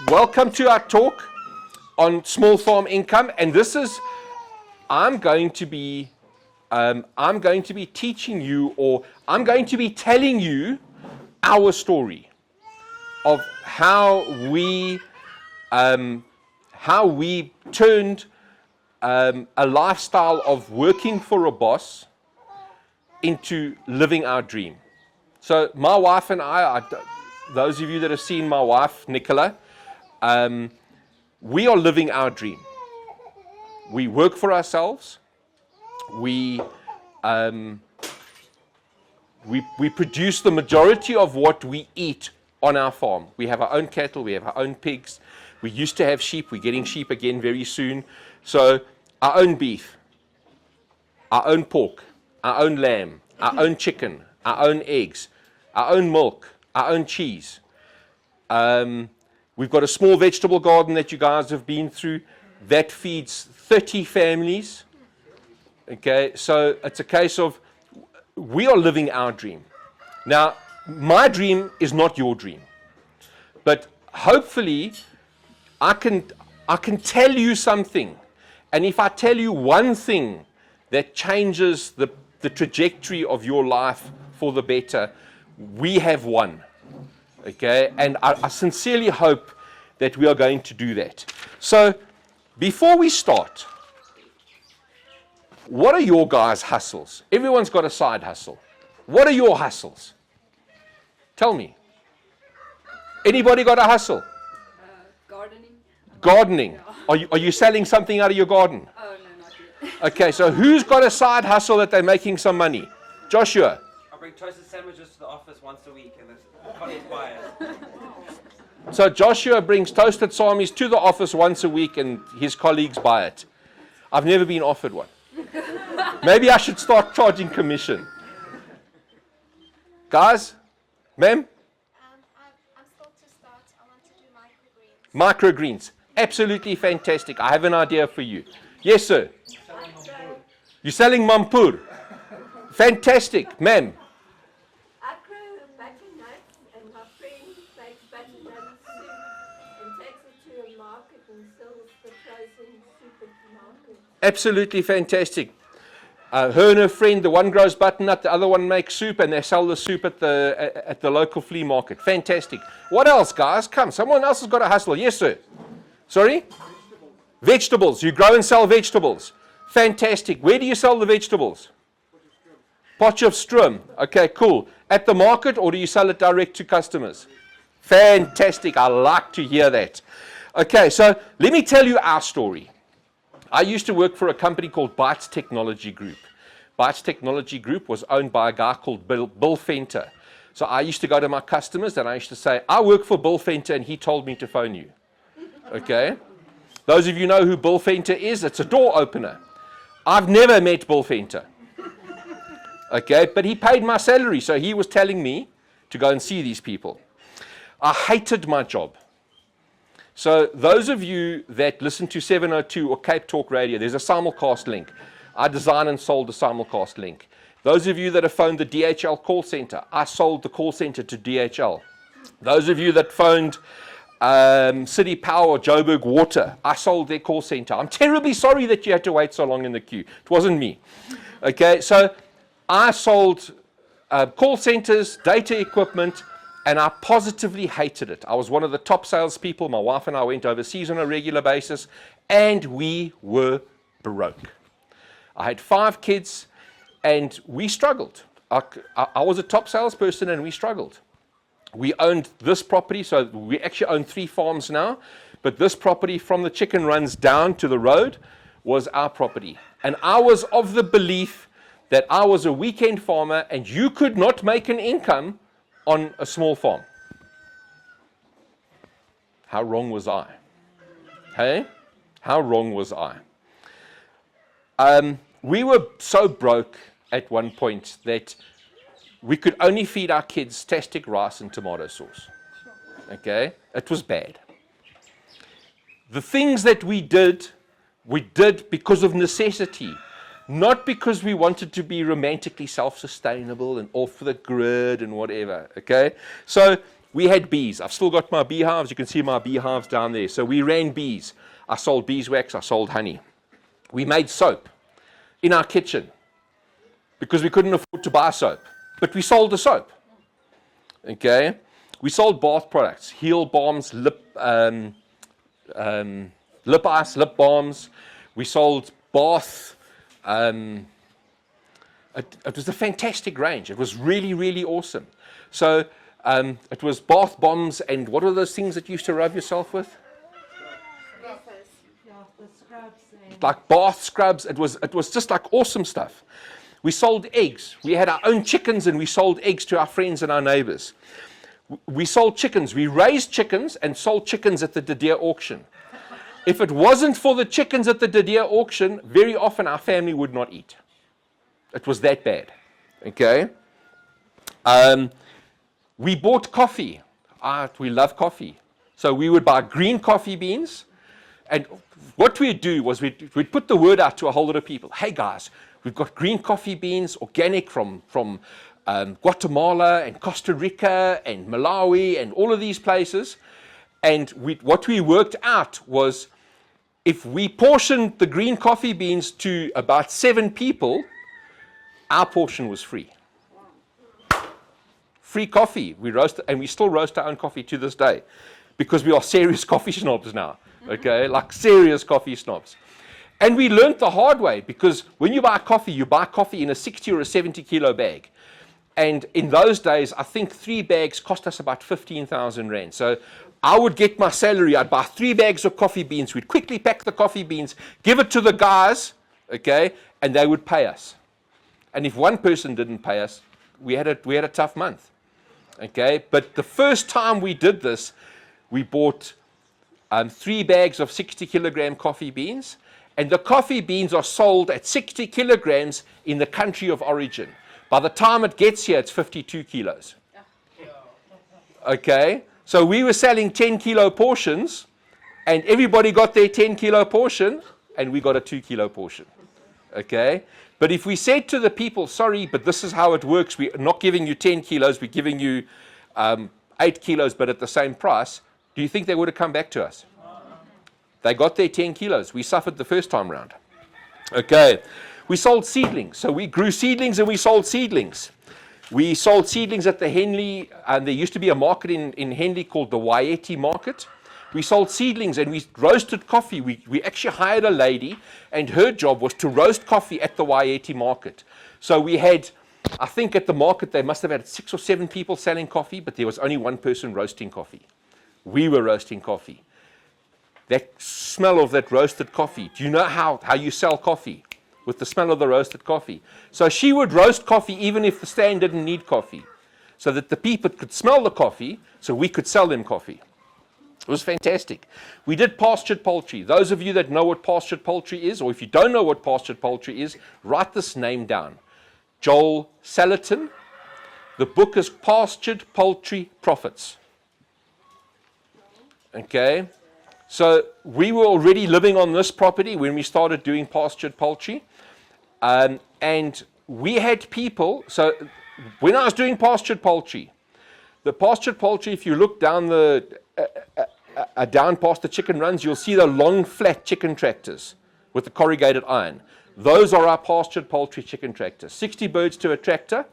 welcome to our talk on small farm income, and this is, I'm going to be teaching you, or I'm going to be telling you our story of how we turned a lifestyle of working for a boss into living our dream. So my wife and I, those of you that have seen my wife, Nicola, we are living our dream. We work for ourselves. We produce the majority of what we eat on our farm. We have our own cattle, we have our own pigs. We used to have sheep, we're getting sheep again very soon. So our own beef, our own pork, our own lamb, our own chicken, our own eggs, our own milk, our own cheese. We've got a small vegetable garden that you guys have been through that feeds 30 families. Okay, so it's a case of we are living our dream. Now, my dream is not your dream, but hopefully I can tell you something, and if I tell you one thing that changes the trajectory of your life for the better, we have won. Okay, and I sincerely hope that we are going to do that. So, before we start, what are your guys' hustles? Everyone's got a side hustle. What are your hustles? Tell me. Anybody got a hustle? Gardening. Gardening. No. Are you selling something out of your garden? Oh, no, not yet. Okay, so who's got a side hustle that they're making some money? Joshua. I bring toasted sandwiches to the office once a week, and the colleagues buy it. So Joshua brings toasted sandwiches to the office once a week, and his colleagues buy it. I've never been offered one. Maybe I should start charging commission. Guys? Ma'am? I'm still to start. I want to do microgreens. Microgreens. Absolutely fantastic. I have an idea for you. Yes, sir. You're selling mampur. Fantastic. Ma'am? I grow butter nuts, and my friend makes butter nut soup and takes it to a market and sells the frozen soup at the market. Absolutely fantastic. Her and her friend, the one grows butternut, the other one makes soup, and they sell the soup at the local flea market. Fantastic. What else, guys? Come, someone else has got a hustle. Yes, sir. Sorry? Vegetables. You grow and sell vegetables. Fantastic. Where do you sell the vegetables? Potchefstroom. Okay, cool. At the market, or do you sell it direct to customers? Fantastic. I like to hear that. Okay, so let me tell you our story. I used to work for a company called Bytes Technology Group. Bytes Technology Group was owned by a guy called Bill Fenter. So I used to go to my customers and I used to say, I work for Bill Fenter and he told me to phone you. Okay? Those of you know who Bill Fenter is, it's a door opener. I've never met Bill Fenter. Okay, but he paid my salary, so he was telling me to go and see these people. I hated my job. So those of you that listen to 702 or Cape Talk Radio, there's a simulcast link. I designed and sold the simulcast link. Those of you that have phoned the DHL call center, I sold the call center to DHL. Those of you that phoned City Power or Joburg Water, I sold their call center. I'm terribly sorry that you had to wait so long in the queue. It wasn't me. Okay, so I sold call centers, data equipment, and I positively hated it. I was one of the top salespeople. My wife and I went overseas on a regular basis, and we were broke. I had 5 kids, and we struggled. I was a top salesperson, and we struggled. We owned this property, so we actually own 3 farms now, but this property from the chicken runs down to the road was our property. And I was of the belief that I was a weekend farmer, and you could not make an income on a small farm. How wrong was I? Hey? How wrong was I? We were so broke at one point that we could only feed our kids tastic rice and tomato sauce. Okay? It was bad. The things that we did because of necessity. Not because we wanted to be romantically self-sustainable and off the grid and whatever, okay? So We had bees. I've still got my beehives. You can see my beehives down there. So we ran bees. I sold beeswax. I sold honey. We made soap in our kitchen because we couldn't afford to buy soap. But we sold the soap. Okay? We sold bath products, heel balms, lip ice, lip balms. We sold bath. It was a fantastic range. It was really, really awesome. So it was bath bombs and what are those things that you used to rub yourself with? Like bath scrubs. It was just like awesome stuff. We sold eggs. We had our own chickens and we sold eggs to our friends and our neighbors. We sold chickens. We raised chickens and sold chickens at the De Deer auction. If it wasn't for the chickens at the De Deer auction, very often our family would not eat. It was that bad. Okay? We bought coffee. We love coffee. So we would buy green coffee beans. And what we'd do was we'd put the word out to a whole lot of people. Hey guys, we've got green coffee beans, organic from Guatemala and Costa Rica and Malawi and all of these places. And what we worked out was if we portioned the green coffee beans to about 7 people, our portion was free. Free coffee. We roast, and we still roast our own coffee to this day because we are serious coffee snobs now. Okay, like serious coffee snobs. And we learned the hard way because when you buy coffee in a 60 or a 70 kilo bag. And in those days, I think 3 bags cost us about 15,000 rand. So I would get my salary, I'd buy 3 bags of coffee beans, we'd quickly pack the coffee beans, give it to the guys, okay, and they would pay us. And if one person didn't pay us, we had a tough month, okay. But the first time we did this, we bought 3 bags of 60 kilogram coffee beans, and the coffee beans are sold at 60 kilograms in the country of origin. By the time it gets here, it's 52 kilos. Okay, so we were selling 10 kilo portions, and everybody got their 10 kilo portion, and we got a 2 kilo portion. Okay, but if we said to the people, sorry, but this is how it works, we're not giving you 10 kilos, we're giving you 8 kilos, but at the same price, do you think they would have come back to us? They got their 10 kilos. We suffered the first time round. Okay, we sold seedlings. So we grew seedlings and we sold seedlings. We sold seedlings at the Henley, and there used to be a market in Henley called the Waieti market. We sold seedlings and we roasted coffee. We actually hired a lady, and her job was to roast coffee at the Waieti market. So we had, I think at the market they must have had 6 or 7 people selling coffee, but there was only one person roasting coffee. We were roasting coffee. That smell of that roasted coffee. Do you know how you sell coffee? With the smell of the roasted coffee. So she would roast coffee even if the stand didn't need coffee, so that the people could smell the coffee, so we could sell them coffee. It was fantastic. We did pastured poultry. Those of you that know what pastured poultry is, or if you don't know what pastured poultry is, write this name down. Joel Salatin. The book is Pastured Poultry Profits. Okay. So we were already living on this property when we started doing pastured poultry. And we had people, so when I was doing pastured poultry, the pastured poultry, if you look down down past the chicken runs, you'll see the long flat chicken tractors with the corrugated iron. Those are our pastured poultry chicken tractors. 60 birds to a tractor.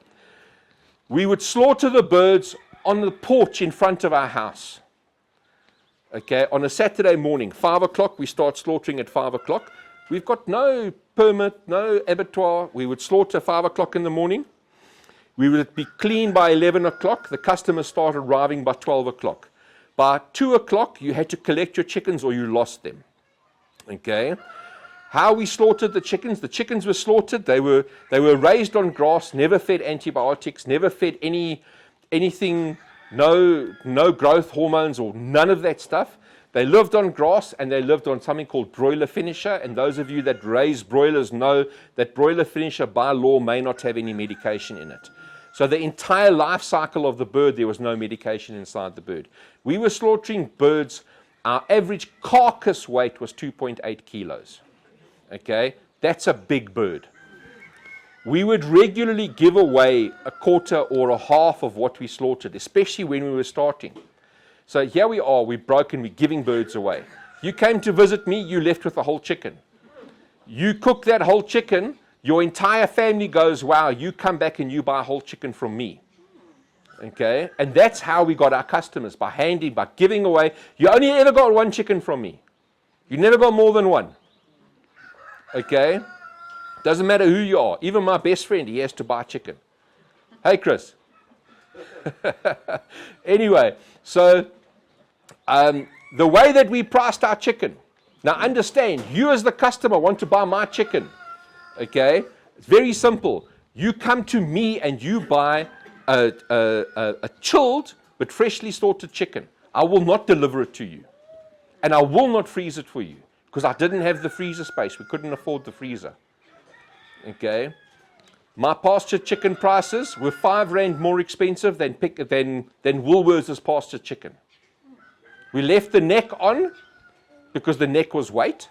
We would slaughter the birds on the porch in front of our house. Okay, on a Saturday morning, 5 o'clock, we start slaughtering at 5 o'clock. We've got no permit, no abattoir. We would slaughter 5 o'clock in the morning. We would be clean by 11 o'clock. The customers started arriving by 12 o'clock. By 2 o'clock, you had to collect your chickens or you lost them. Okay. How we slaughtered the chickens were slaughtered. They were raised on grass, never fed antibiotics, never fed anything. No growth hormones or none of that stuff. They lived on grass and they lived on something called broiler finisher. And those of you that raise broilers know that broiler finisher by law may not have any medication in it. So the entire life cycle of the bird, there was no medication inside the bird. We were slaughtering birds. Our average carcass weight was 2.8 kilos. Okay, that's a big bird. we would regularly give away a quarter or a half of what we slaughtered, especially when we were starting. So here we are, we're broken, we're giving birds away. You came to visit me, you left with the whole chicken. You cook that whole chicken, your entire family goes, wow, you come back and you buy a whole chicken from me. Okay? And that's how we got our customers, by handing, by giving away. You only ever got one chicken from me. You never got more than one. Okay? Doesn't matter who you are. Even my best friend, he has to buy chicken. Hey, Chris. Anyway, so the way that we priced our chicken. Now understand, you as the customer want to buy my chicken. Okay? It's very simple. You come to me and you buy a chilled but freshly slaughtered chicken. I will not deliver it to you. And I will not freeze it for you. Because I didn't have the freezer space. We couldn't afford the freezer. Okay? My pastured chicken prices were R5 more expensive than Woolworths' pastured chicken. We left the neck on because the neck was weight.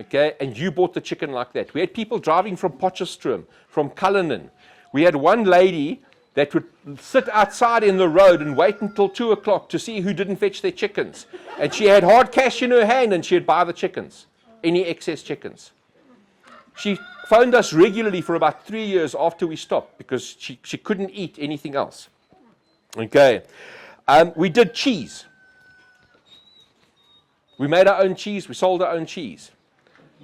Okay? And you bought the chicken like that. We had people driving from Potchefstroom, from Cullinan. We had one lady that would sit outside in the road and wait until 2 o'clock to see who didn't fetch their chickens. And she had hard cash in her hand and she'd buy the chickens, any excess chickens. She phoned us regularly for about 3 years after we stopped because she couldn't eat anything else. Okay. We did cheese. We made our own cheese. We sold our own cheese.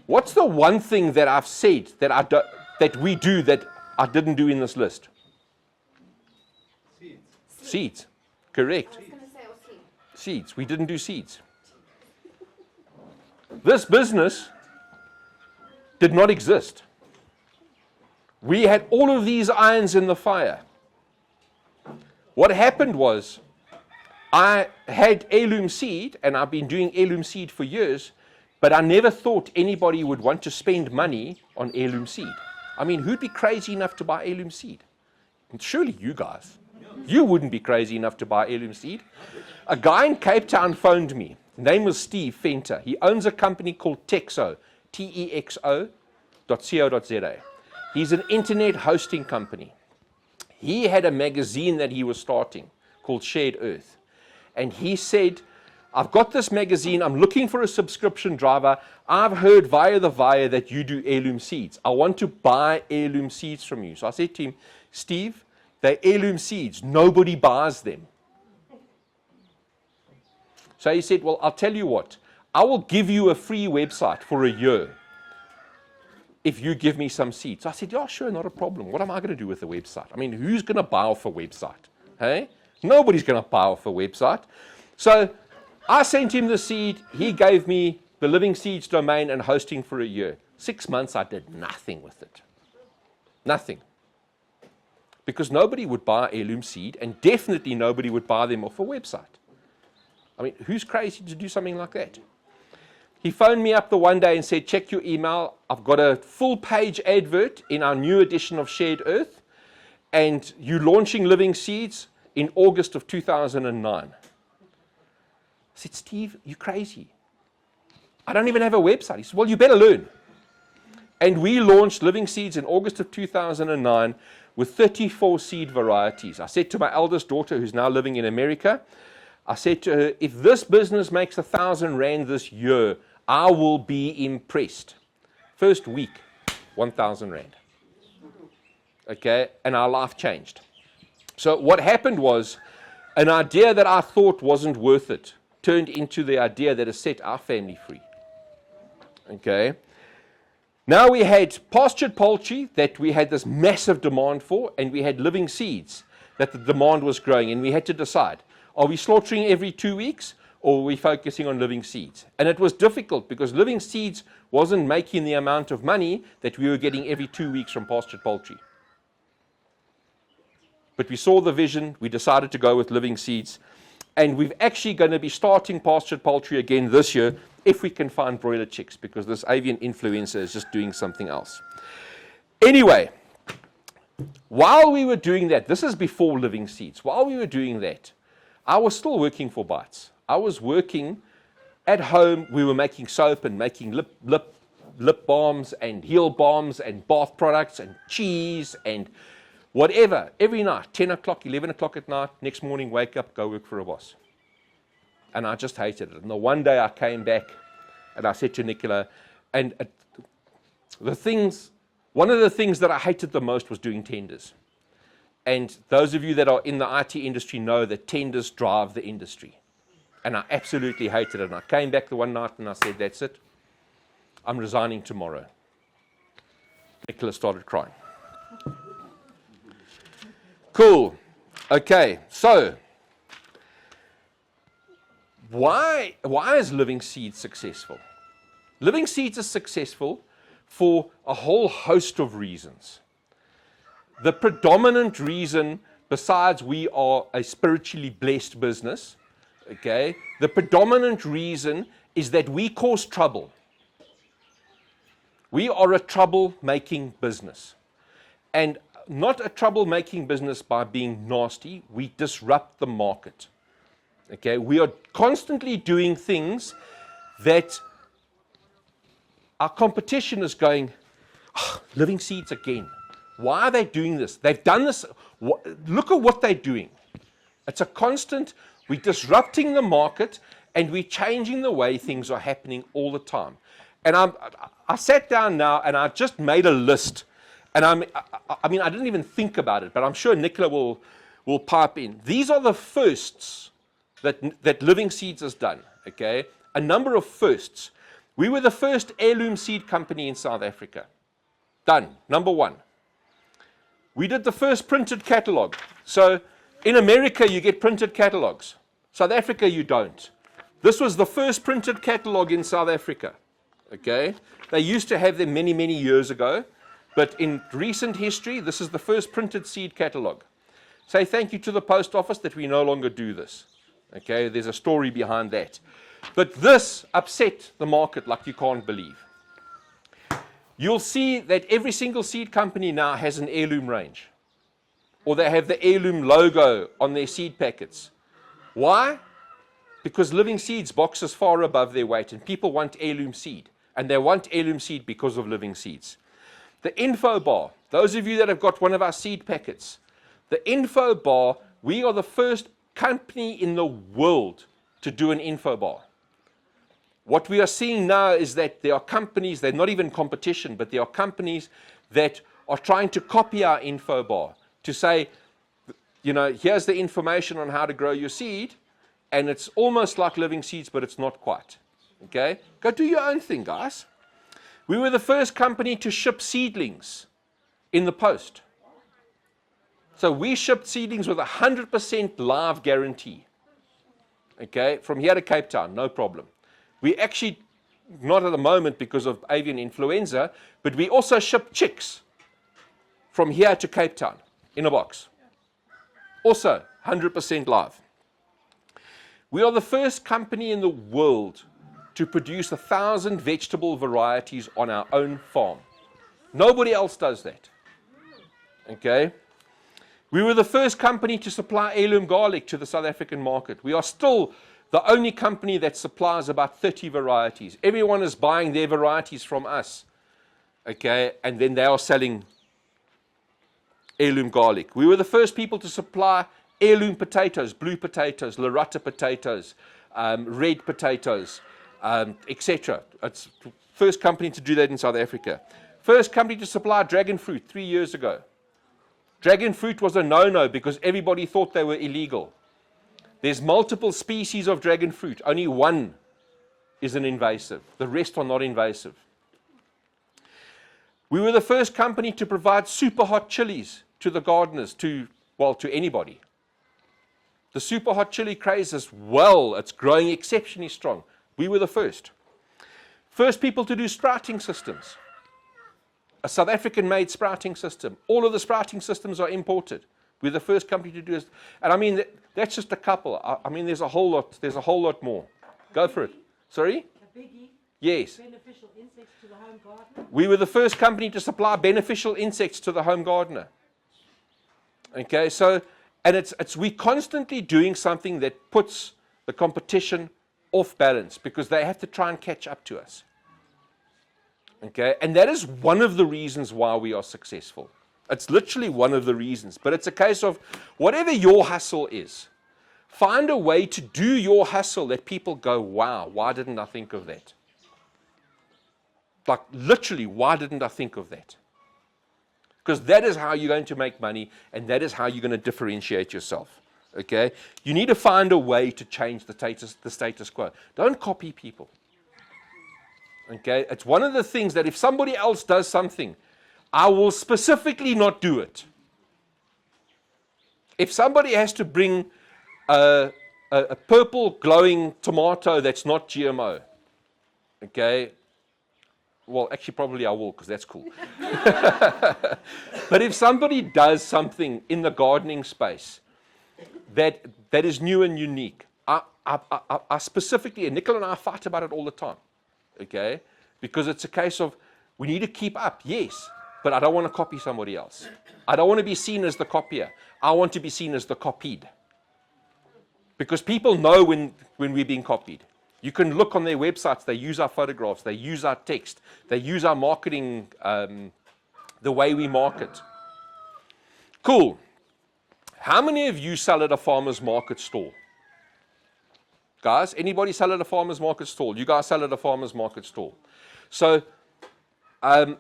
What's the one thing that I've said that we do that I didn't do in this list? Seeds. Correct. I was going to say seed. Seeds. We didn't do seeds. This business did not exist. We had all of these irons in the fire. What happened was, I had heirloom seed, and I've been doing heirloom seed for years, but I never thought anybody would want to spend money on heirloom seed. I mean, who'd be crazy enough to buy heirloom seed? Surely you guys. You wouldn't be crazy enough to buy heirloom seed. A guy in Cape Town phoned me. His name was Steve Fenter. He owns a company called Texo, texo.co.za. He's an internet hosting company. He had a magazine that he was starting called Shared Earth. And he said, I've got this magazine. I'm looking for a subscription driver. I've heard via the wire that you do heirloom seeds. I want to buy heirloom seeds from you. So I said to him, Steve, they're heirloom seeds. Nobody buys them. So he said, well, I'll tell you what. I will give you a free website for a year if you give me some seeds. I said, yeah, sure, not a problem. What am I going to do with the website? I mean, who's going to buy off a website? Hey? Nobody's going to buy off a website. So I sent him the seed. He gave me the Livingseeds domain and hosting for a year. 6 months, I did nothing with it. Nothing. Because nobody would buy heirloom seed, and definitely nobody would buy them off a website. I mean, who's crazy to do something like that? He phoned me up the one day and said, check your email. I've got a full-page advert in our new edition of Shared Earth, and you're launching Livingseeds in August of 2009. I said, Steve, you crazy. I don't even have a website. He said, well, you better learn. And we launched Livingseeds in August of 2009 with 34 seed varieties. I said to my eldest daughter, who's now living in America, I said to her, if this business makes 1,000 rand this year, I will be impressed. First week, 1,000 rand. Okay, and our life changed. So what happened was, an idea that I thought wasn't worth it turned into the idea that has set our family free. Okay. Now we had pastured poultry that we had this massive demand for, and we had Livingseeds that the demand was growing, and we had to decide, are we slaughtering every 2 weeks, or are we focusing on Livingseeds? And it was difficult because Livingseeds wasn't making the amount of money that we were getting every 2 weeks from pastured poultry. But we saw the vision, we decided to go with Livingseeds, and we're actually going to be starting pastured poultry again this year if we can find broiler chicks, because this avian influenza is just doing something else. Anyway, while we were doing that, this is before Livingseeds, while we were doing that, I was still working for Bites. I was working at home. We were making soap and making lip lip balms and heel balms and bath products and cheese and whatever, every night, 10 o'clock, 11 o'clock at night, next morning, wake up, go work for a boss. And I just hated it. And the one day I came back and I said to Nicola, and one of the things that I hated the most was doing tenders. And those of you that are in the IT industry know that tenders drive the industry. And I absolutely hated it. And I came back the one night and I said, that's it. I'm resigning tomorrow. Nicola started crying. Cool. Okay, so why is Livingseeds successful? Livingseeds is successful for a whole host of reasons. The predominant reason, besides we are a spiritually blessed business, okay, the predominant reason is that we cause trouble. We are a trouble-making business. And not a trouble-making business by being nasty. We disrupt the market. Okay, we are constantly doing things that our competition is going, oh, Livingseeds again. Why are they doing this? They've done this. Look at what they're doing. It's a constant, we're disrupting the market and we're changing the way things are happening all the time. And I sat down now and I just made a list. And I mean, I didn't even think about it, but I'm sure Nicola will pipe in. These are the firsts that Livingseeds has done, okay? A number of firsts. We were the first heirloom seed company in South Africa. Done, number one. We did the first printed catalog. So in America, you get printed catalogs. South Africa, you don't. This was the first printed catalog in South Africa, okay? They used to have them many, many years ago. But in recent history, this is the first printed seed catalog. Say thank you to the post office that we no longer do this. Okay, there's a story behind that. But this upset the market like you can't believe. You'll see that every single seed company now has an heirloom range. Or they have the heirloom logo on their seed packets. Why? Because Livingseeds boxes far above their weight and people want heirloom seed. And they want heirloom seed because of Livingseeds. The info bar, those of you that have got one of our seed packets, the info bar, we are the first company in the world to do an info bar. What we are seeing now is that there are companies, they're not even competition, but there are companies that are trying to copy our info bar to say, you know, here's the information on how to grow your seed, and it's almost like Livingseeds, but it's not quite. Okay? Go do your own thing, guys. We were the first company to ship seedlings in the post. So we shipped seedlings with 100% live guarantee. Okay, from here to Cape Town, no problem. We actually, not at the moment because of avian influenza, but we also ship chicks from here to Cape Town in a box. Also, 100% live. We are the first company in the world to produce 1,000 vegetable varieties on our own farm. Nobody else does that. Okay? We were the first company to supply heirloom garlic to the South African market. We are still the only company that supplies about 30 varieties. Everyone is buying their varieties from us. Okay? And then they are selling heirloom garlic. We were the first people to supply heirloom potatoes, blue potatoes, Loretta potatoes, red potatoes, etc. It's the first company to do that in South Africa. First company to supply dragon fruit 3 years ago. Dragon fruit was a no-no because everybody thought they were illegal. There's multiple species of dragon fruit. Only one is an invasive. The rest are not invasive. We were the first company to provide super hot chilies to the gardeners, to anybody. The super hot chili craze is it's growing exceptionally strong. We were the first. First people to do sprouting systems. A South African-made sprouting system. All of the sprouting systems are imported. We're the first company to do this. And I mean, that's just a couple. I mean, there's a whole lot more. Go for it. Sorry? A biggie. Yes. Beneficial insects to the home gardener. We were the first company to supply beneficial insects to the home gardener. Okay, so, and we constantly doing something that puts the competition off balance because they have to try and catch up to us. Okay, and that is one of the reasons why we are successful. It's literally one of the reasons, but it's a case of whatever your hustle is, find a way to do your hustle that people go, wow, why didn't I think of that? Like literally, why didn't I think of that? Because that is how you're going to make money, and that is how you're going to differentiate yourself. Okay, you need to find a way to change the status quo. Don't copy people. Okay, it's one of the things that if somebody else does something, I will specifically not do it. If somebody has to bring a purple glowing tomato that's not GMO, okay, well, actually probably I will because that's cool. But if somebody does something in the gardening space that is new and unique, I specifically, and Nicola and I fight about it all the time, okay, because it's a case of we need to keep up, yes, but I don't want to copy somebody else. I don't want to be seen as the copier. I want to be seen as the copied. Because people know when we're being copied. You can look on their websites, they use our photographs, they use our text, they use our marketing, the way we market. Cool. How many of you sell at a farmer's market stall? Guys, anybody sell at a farmer's market stall? You guys sell at a farmer's market stall. So, and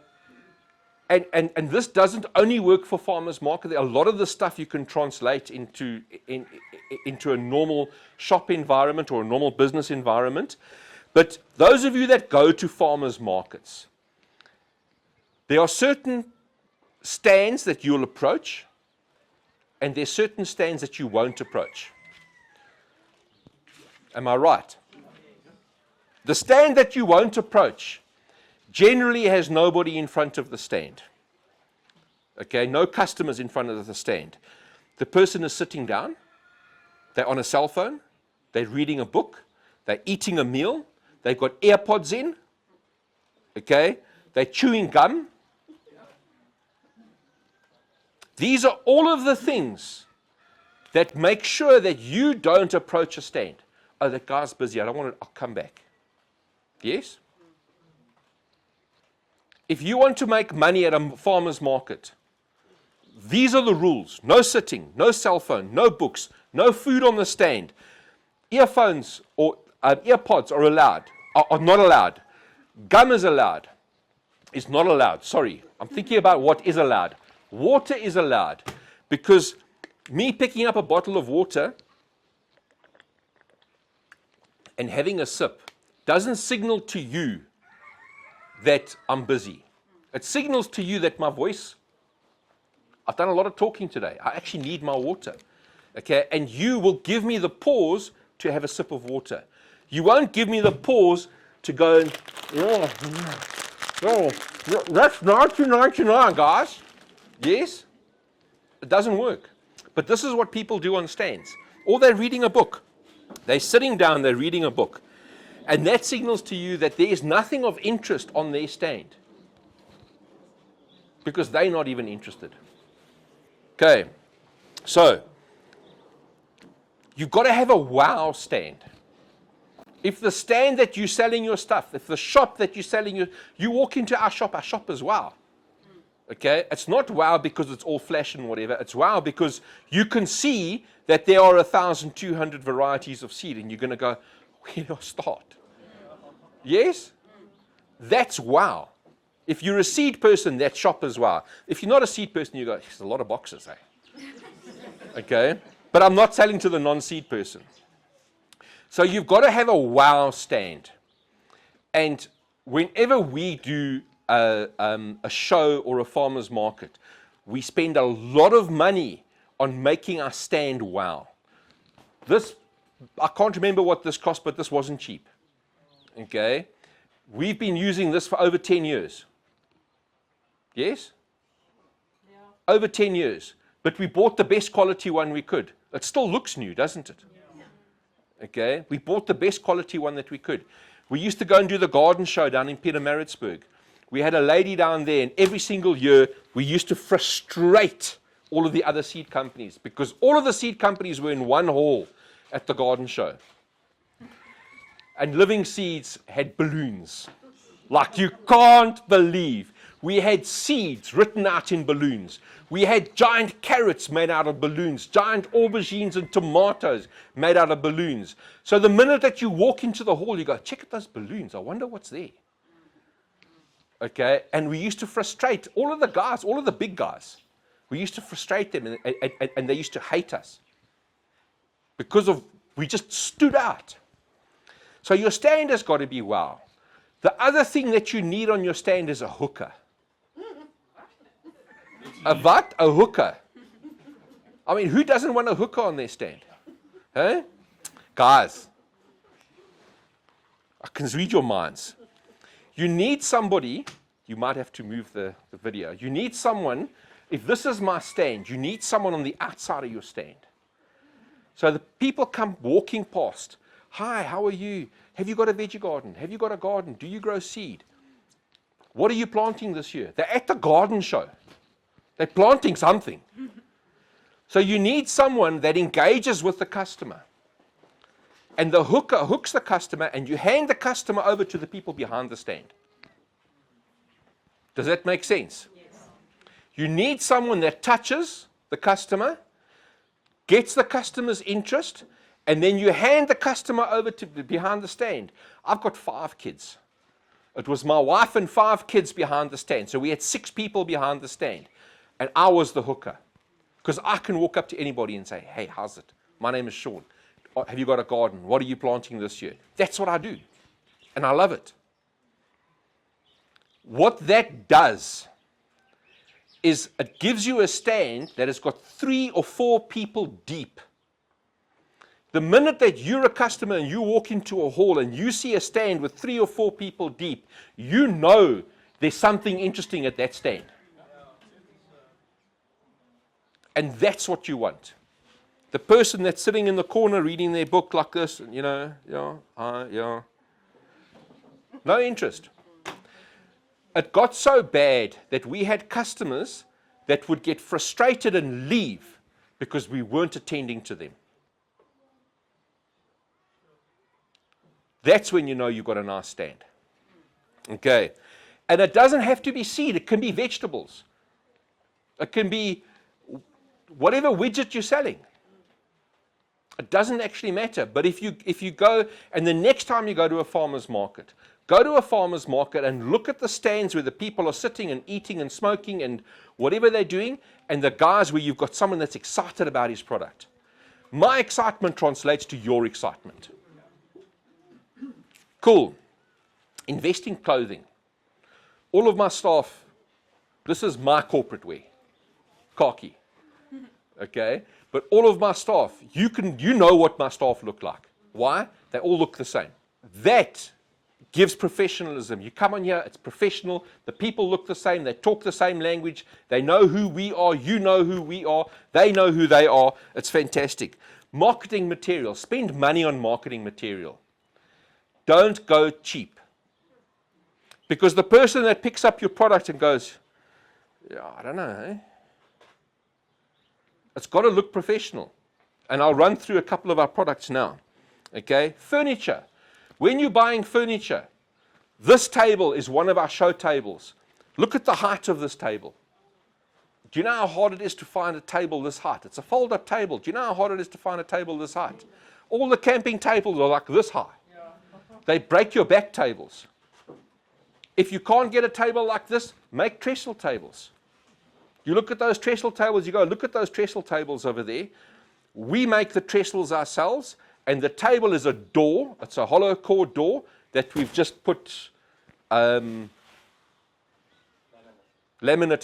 this doesn't only work for farmers market. A lot of the stuff you can translate into a normal shop environment or a normal business environment. But those of you that go to farmers markets, there are certain stands that you'll approach, and there's certain stands that you won't approach. Am I right? The stand that you won't approach generally has nobody in front of the stand. Okay, no customers in front of the stand. The person is sitting down, they're on a cell phone, they're reading a book, they're eating a meal, they've got AirPods in, okay, they're chewing gum. These are all of the things that make sure that you don't approach a stand. Oh, that guy's busy, I don't want to, I'll come back. Yes? If you want to make money at a farmer's market, these are the rules. No sitting, no cell phone, no books, no food on the stand. Earphones or earpods are allowed, are not allowed. Gum is allowed. It's not allowed. Sorry, I'm thinking about what is allowed. Water is allowed, because me picking up a bottle of water and having a sip doesn't signal to you that I'm busy. It signals to you that my voice, I've done a lot of talking today. I actually need my water. Okay, and you will give me the pause to have a sip of water. You won't give me the pause to go and, that's 1999, guys. Yes? It doesn't work. But this is what people do on stands. Or they're reading a book. They're sitting down, they're reading a book. And that signals to you that there is nothing of interest on their stand. Because they're not even interested. Okay, so you've got to have a wow stand. If the stand that you're selling your stuff, if the shop that you're selling you walk into our shop is wow. Okay, it's not wow because it's all flash and whatever. It's wow because you can see that there are 1,200 varieties of seed, and you're going to go, where do I start? Yes? That's wow. If you're a seed person, that shop is wow. If you're not a seed person, you go, there's a lot of boxes, eh? Okay? But I'm not selling to the non-seed person. So you've got to have a wow stand. And whenever we do a show or a farmer's market, we spend a lot of money on making our stand wow. This, I can't remember what this cost, but this wasn't cheap. Okay? We've been using this for over 10 years. Yes? Yeah. Over 10 years. But we bought the best quality one we could. It still looks new, doesn't it? Yeah. Okay? We bought the best quality one that we could. We used to go and do the garden show down in Pietermaritzburg. We had a lady down there, and every single year we used to frustrate all of the other seed companies, because all of the seed companies were in one hall at the garden show. And Livingseeds had balloons. Like you can't believe. We had seeds written out in balloons. We had giant carrots made out of balloons, giant aubergines and tomatoes made out of balloons. So the minute that you walk into the hall, you go, check out those balloons. I wonder what's there. Okay, and we used to frustrate all of the guys, all of the big guys. We used to frustrate them, and they used to hate us because of we just stood out. So your stand has got to be wow. The other thing that you need on your stand is a hooker. A what? A hooker. I mean, who doesn't want a hooker on their stand? Huh? Guys, I can read your minds. You need somebody, you might have to move the video. You need someone, if this is my stand, you need someone on the outside of your stand. So the people come walking past. Hi, how are you? Have you got a veggie garden? Have you got a garden? Do you grow seed? What are you planting this year? They're at the garden show. They're planting something. So you need someone that engages with the customer. And the hooker hooks the customer, and you hand the customer over to the people behind the stand. Does that make sense? Yes. You need someone that touches the customer, gets the customer's interest, and then you hand the customer over to behind the stand. I've got 5 kids. It was my wife and 5 kids behind the stand. So we had 6 people behind the stand. And I was the hooker. Because I can walk up to anybody and say, hey, how's it? My name is Sean. Have you got a garden? What are you planting this year? That's what I do. And I love it. What that does is it gives you a stand that has got 3 or 4 people deep. The minute that you're a customer and you walk into a hall and you see a stand with 3 or 4 people deep, you know there's something interesting at that stand. And that's what you want. The person that's sitting in the corner reading their book like this, you know, yeah. No interest. It got so bad that we had customers that would get frustrated and leave because we weren't attending to them. That's when you know you've got a nice stand. Okay. And it doesn't have to be seed. It can be vegetables. It can be whatever widget you're selling. It doesn't actually matter. But if you go, and the next time you go to a farmer's market, go to a farmer's market and look at the stands where the people are sitting and eating and smoking and whatever they're doing, and the guys where you've got someone that's excited about his product. My excitement translates to your excitement. Cool. Invest in clothing. All of my staff, this is my corporate wear. Khaki. Okay? But all of my staff, you know what my staff look like. Why? They all look the same. That gives professionalism. You come on here, it's professional. The people look the same. They talk the same language. They know who we are. You know who we are. They know who they are. It's fantastic. Marketing material. Spend money on marketing material. Don't go cheap. Because the person that picks up your product and goes, yeah, I don't know, eh? It's got to look professional. And I'll run through a couple of our products now. Okay? Furniture. When you're buying furniture, this table is one of our show tables. Look at the height of this table. Do you know how hard it is to find a table this height? It's a fold-up table. Do you know how hard it is to find a table this height? All the camping tables are like this high. They break your back tables. If you can't get a table like this, make trestle tables. You look at those trestle tables, you go, look at those trestle tables over there. We make the trestles ourselves, and the table is a door. It's a hollow core door that we've just put laminate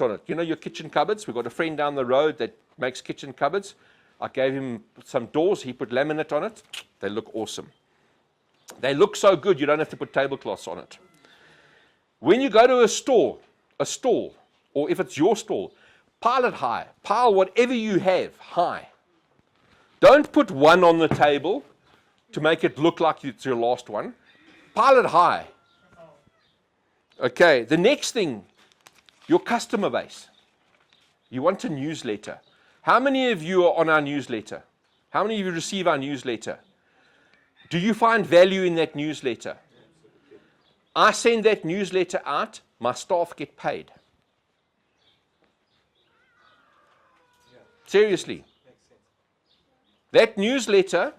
on it. You know your kitchen cupboards? We've got a friend down the road that makes kitchen cupboards. I gave him some doors. He put laminate on it. They look awesome. They look so good, you don't have to put tablecloths on it. When you go to a stall, or if it's your stall, pile it high. Pile whatever you have high. Don't put one on the table to make it look like it's your last one. Pile it high. Okay, the next thing, your customer base. You want a newsletter. How many of you are on our newsletter? How many of you receive our newsletter? Do you find value in that newsletter? I send that newsletter out, my staff get paid. Seriously. That newsletter,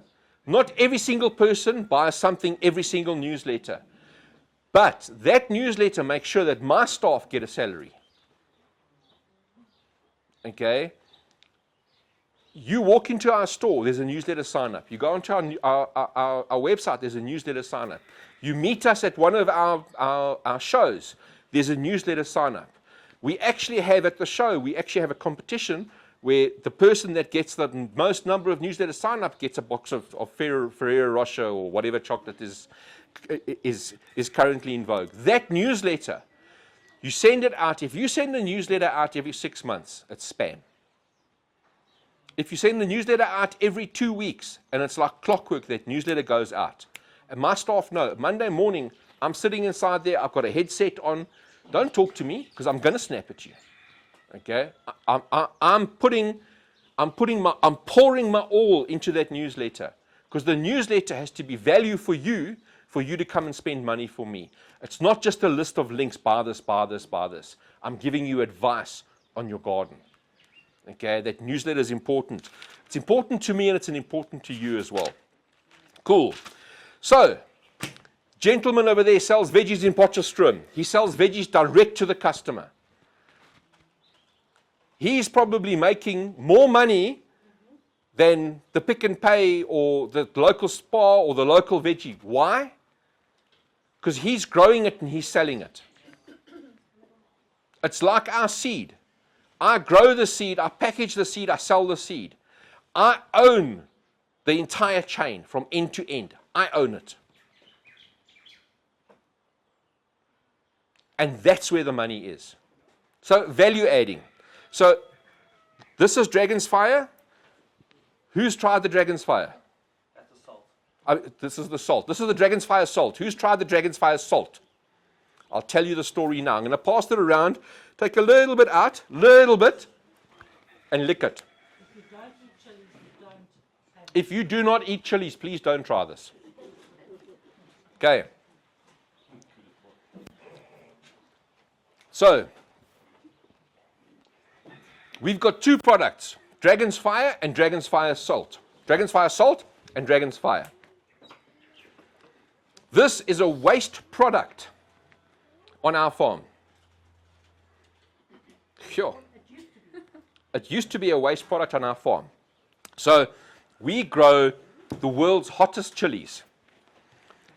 not every single person buys something every single newsletter. But that newsletter makes sure that my staff get a salary. Okay? You walk into our store, there's a newsletter sign up. You go onto our website, there's a newsletter sign up. You meet us at one of our shows, there's a newsletter sign up. We actually have at the show, we actually have a competition where the person that gets the most number of newsletter sign up gets a box of Ferrero Rocher or whatever chocolate is currently in vogue. That newsletter, you send it out. If you send a newsletter out every 6 months, it's spam. If you send the newsletter out every 2 weeks, and it's like clockwork, that newsletter goes out. And my staff know, Monday morning, I'm sitting inside there, I've got a headset on. Don't talk to me, because I'm going to snap at you. Okay? I'm pouring my all into that newsletter, because the newsletter has to be value for you to come and spend money for me. It's not just a list of links, buy this, buy this, buy this. I'm giving you advice on your garden. Okay, that newsletter is important. It's important to me and it's important to you as well. Cool. So, gentleman over there sells veggies in Potchefstroom. He sells veggies direct to the customer. He's probably making more money than the Pick and Pay or the local Spar or the local veggie. Why? Because he's growing it and he's selling it. It's like our seed. I grow the seed, I package the seed, I sell the seed. I own the entire chain from end to end. I own it. And that's where the money is. So value adding. So this is Dragon's Fire. Who's tried the Dragon's Fire? That's the salt. This is the salt. This is the Dragon's Fire salt. Who's tried the Dragon's Fire salt? I'll tell you the story now. I'm going to pass it around, take a little bit out, and lick it. If you don't eat chilies, you don't have If you do not eat chilies, please don't try this. Okay. So, we've got two products, Dragon's Fire and Dragon's Fire Salt. Dragon's Fire Salt and Dragon's Fire. This is a waste product on our farm. Sure. It used to be a waste product on our farm. So we grow the world's hottest chilies.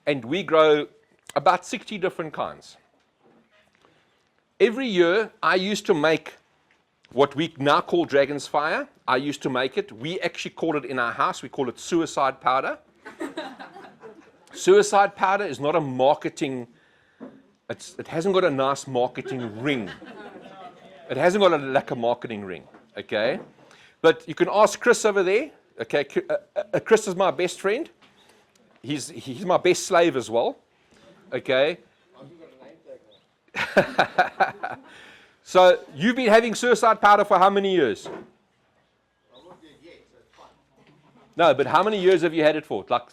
And we grow about 60 different kinds. Every year, I used to make what we now call Dragon's Fire. I used to make it. We actually call it in our house, we call it suicide powder. Suicide powder is not a marketing, it hasn't got a nice marketing ring. It hasn't got like a marketing ring, okay? But you can ask Chris over there, okay? Chris is my best friend. He's my best slave as well, okay? So you've been having suicide powder for how many years? No, but how many years have you had it for? Like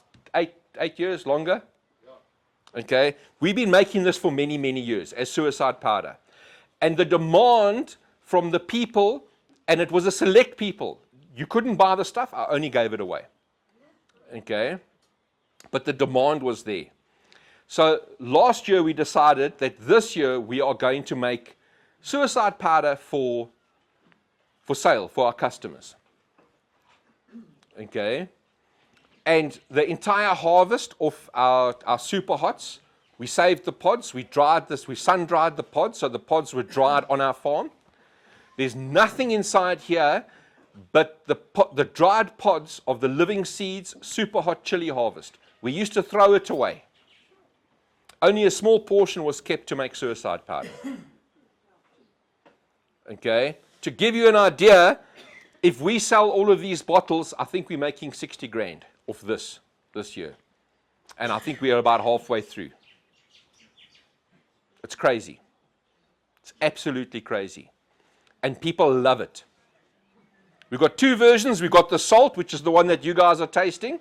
eight years, longer? Okay, we've been making this for many, many years as suicide powder. And the demand from the people, and it was a select people, you couldn't buy the stuff, I only gave it away. Okay, but the demand was there. So last year we decided that this year we are going to make suicide powder for sale for our customers. Okay, and the entire harvest of our super hots, we saved the pods, we sun dried the pods, so the pods were dried on our farm. There's nothing inside here but the dried pods of the Livingseeds super hot chili harvest. We used to throw it away. Only a small portion was kept to make suicide powder. Okay, to give you an idea, if we sell all of these bottles, I think we're making 60 grand off this year. And I think we are about halfway through. It's crazy. It's absolutely crazy. And people love it. We've got two versions. We've got the salt, which is the one that you guys are tasting.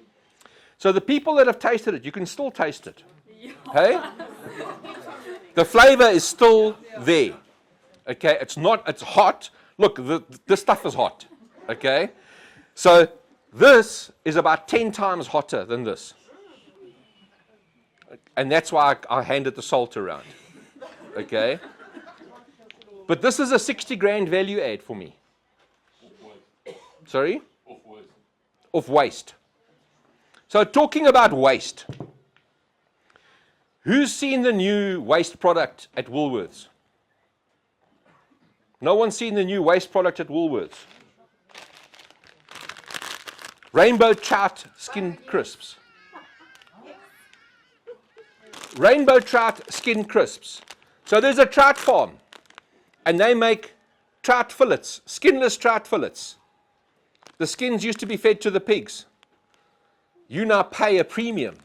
So the people that have tasted it, you can still taste it. Hey? The flavor is still there. Okay, it's hot. Look, this stuff is hot. Okay, so this is about 10 times hotter than this. And that's why I handed the salt around. Okay, but this is a 60 grand value add for me. Sorry? Of waste. So talking about waste. Who's seen the new waste product at Woolworths? No one's seen the new waste product at Woolworths. Rainbow trout skin crisps. Rainbow trout skin crisps. So there's a trout farm, and they make trout fillets, skinless trout fillets. The skins used to be fed to the pigs. You now pay a premium.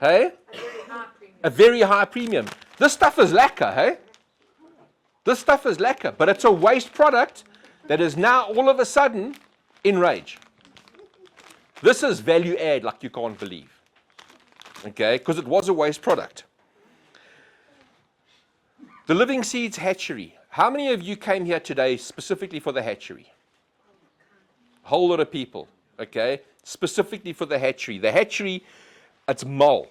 Hey? A very high premium. This stuff is lacquer, hey? This stuff is lacquer, but it's a waste product that is now all of a sudden in rage. This is value add like you can't believe. Okay, because it was a waste product. The Livingseeds hatchery. How many of you came here today specifically for the hatchery? A whole lot of people, okay? Specifically for the hatchery. The hatchery, it's mull.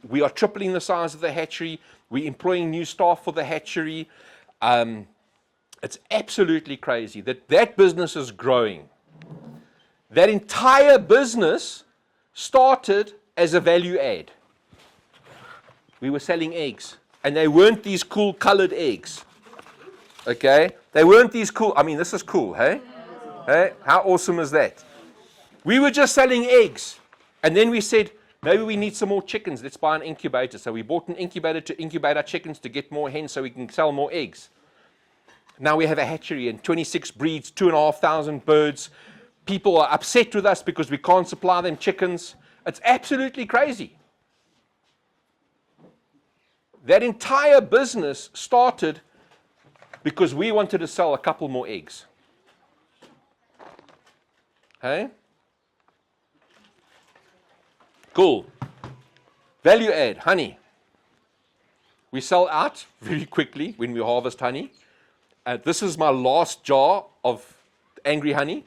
We are tripling the size of the hatchery. We're employing new staff for the hatchery. It's absolutely crazy that business is growing. That entire business started as a value add. We were selling eggs, and they weren't these cool colored eggs. Okay? They weren't these cool, this is cool, hey? Hey? How awesome is that? We were just selling eggs, and then we said, maybe we need some more chickens. Let's buy an incubator. So we bought an incubator to incubate our chickens to get more hens so we can sell more eggs. Now we have a hatchery and 26 breeds, 2,500 birds. People are upset with us because we can't supply them chickens. It's absolutely crazy. That entire business started because we wanted to sell a couple more eggs. Hey? Cool. Value add, honey. We sell out very quickly when we harvest honey. This is my last jar of angry honey.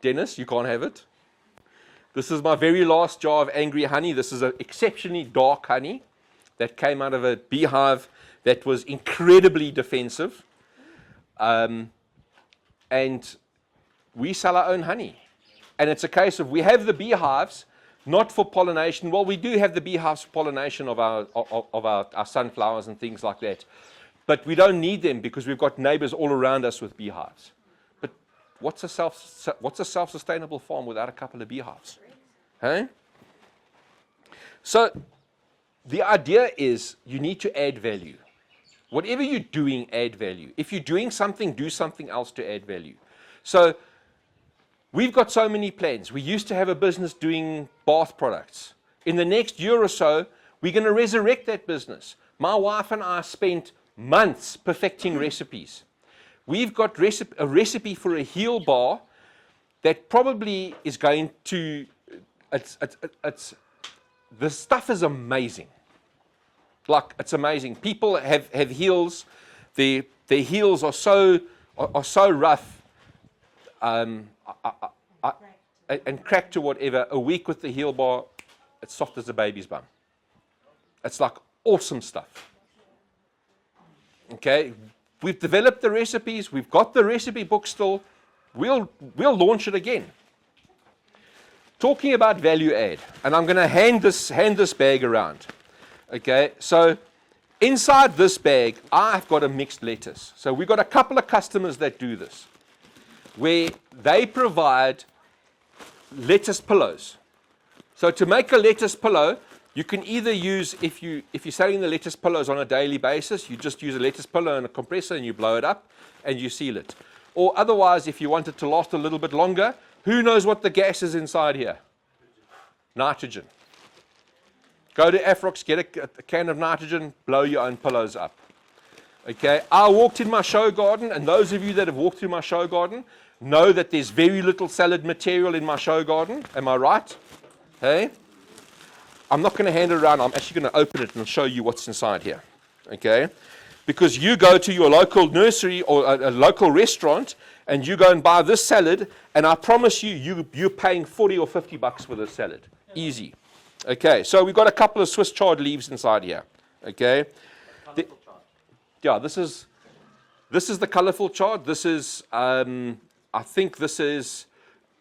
Dennis, you can't have it. This is my very last jar of angry honey. This is an exceptionally dark honey that came out of a beehive that was incredibly defensive. And we sell our own honey. And it's a case of we have the beehives, not for pollination. Well, we do have the beehives for pollination of our sunflowers and things like that. But we don't need them because we've got neighbors all around us with beehives. But what's a self-sustainable farm without a couple of beehives? Hey? So the idea is you need to add value. Whatever you're doing, add value. If you're doing something, do something else to add value. So we've got so many plans. We used to have a business doing bath products. In the next year or so, we're going to resurrect that business. My wife and I spent months perfecting recipes. We've got a recipe for a heel bar that probably is going to, the stuff is amazing. Like, it's amazing. People have heels, their heels are so rough and cracked or whatever. A week with the heel bar, it's soft as a baby's bum. It's like awesome stuff. Okay, we've developed the recipes. We've got the recipe book still. We'll launch it again. Talking about value add, and I'm going to hand this bag around. Okay, so inside this bag, I've got a mixed lettuce. So we've got a couple of customers that do this, where they provide lettuce pillows. So to make a lettuce pillow, you can either use, if you're selling the lettuce pillows on a daily basis, you just use a lettuce pillow and a compressor and you blow it up and you seal it. Or otherwise, if you want it to last a little bit longer, who knows what the gas is inside here? Nitrogen. Go to Afrox, get a can of nitrogen, blow your own pillows up. Okay, I walked in my show garden, and those of you that have walked through my show garden know that there's very little salad material in my show garden. Am I right? Hey? I'm not going to hand it around. I'm actually going to open it and show you what's inside here. Okay? Because you go to your local nursery or a local restaurant and you go and buy this salad, and I promise you're paying 40 or 50 bucks for this salad. Easy. Okay, so we've got a couple of Swiss chard leaves inside here. Okay? Yeah, this is the colorful chard. This is, I think this is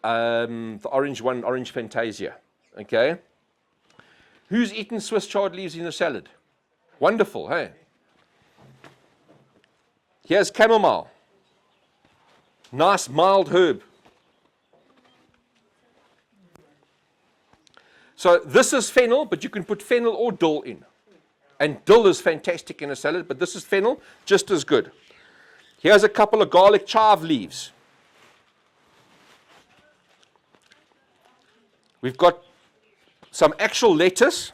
the orange one, Orange Fantasia. Okay? Who's eaten Swiss chard leaves in a salad? Wonderful, hey? Here's chamomile. Nice, mild herb. So this is fennel, but you can put fennel or dill in. And dill is fantastic in a salad, but this is fennel, just as good. Here's a couple of garlic chive leaves. We've got some actual lettuce.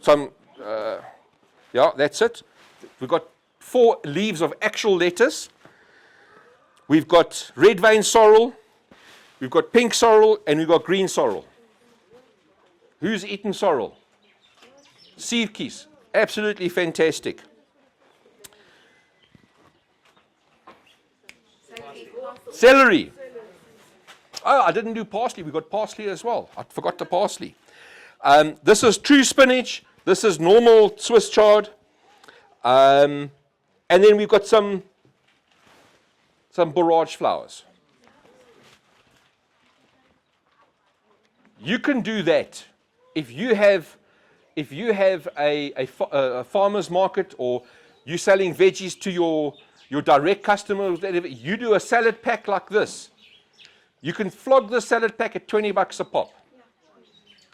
Yeah, that's it. We've got 4 leaves of actual lettuce. We've got red vein sorrel. We've got pink sorrel, and we've got green sorrel. Who's eaten sorrel? Siefkies. Absolutely fantastic. Celery. Oh, I didn't do parsley. We got parsley as well. I forgot the parsley. This is true spinach. This is normal Swiss chard. And then we've got some borage flowers. You can do that if you have a farmer's market, or you're selling veggies to your direct customers. You do a salad pack like this. You can flog the salad pack at 20 bucks a pop.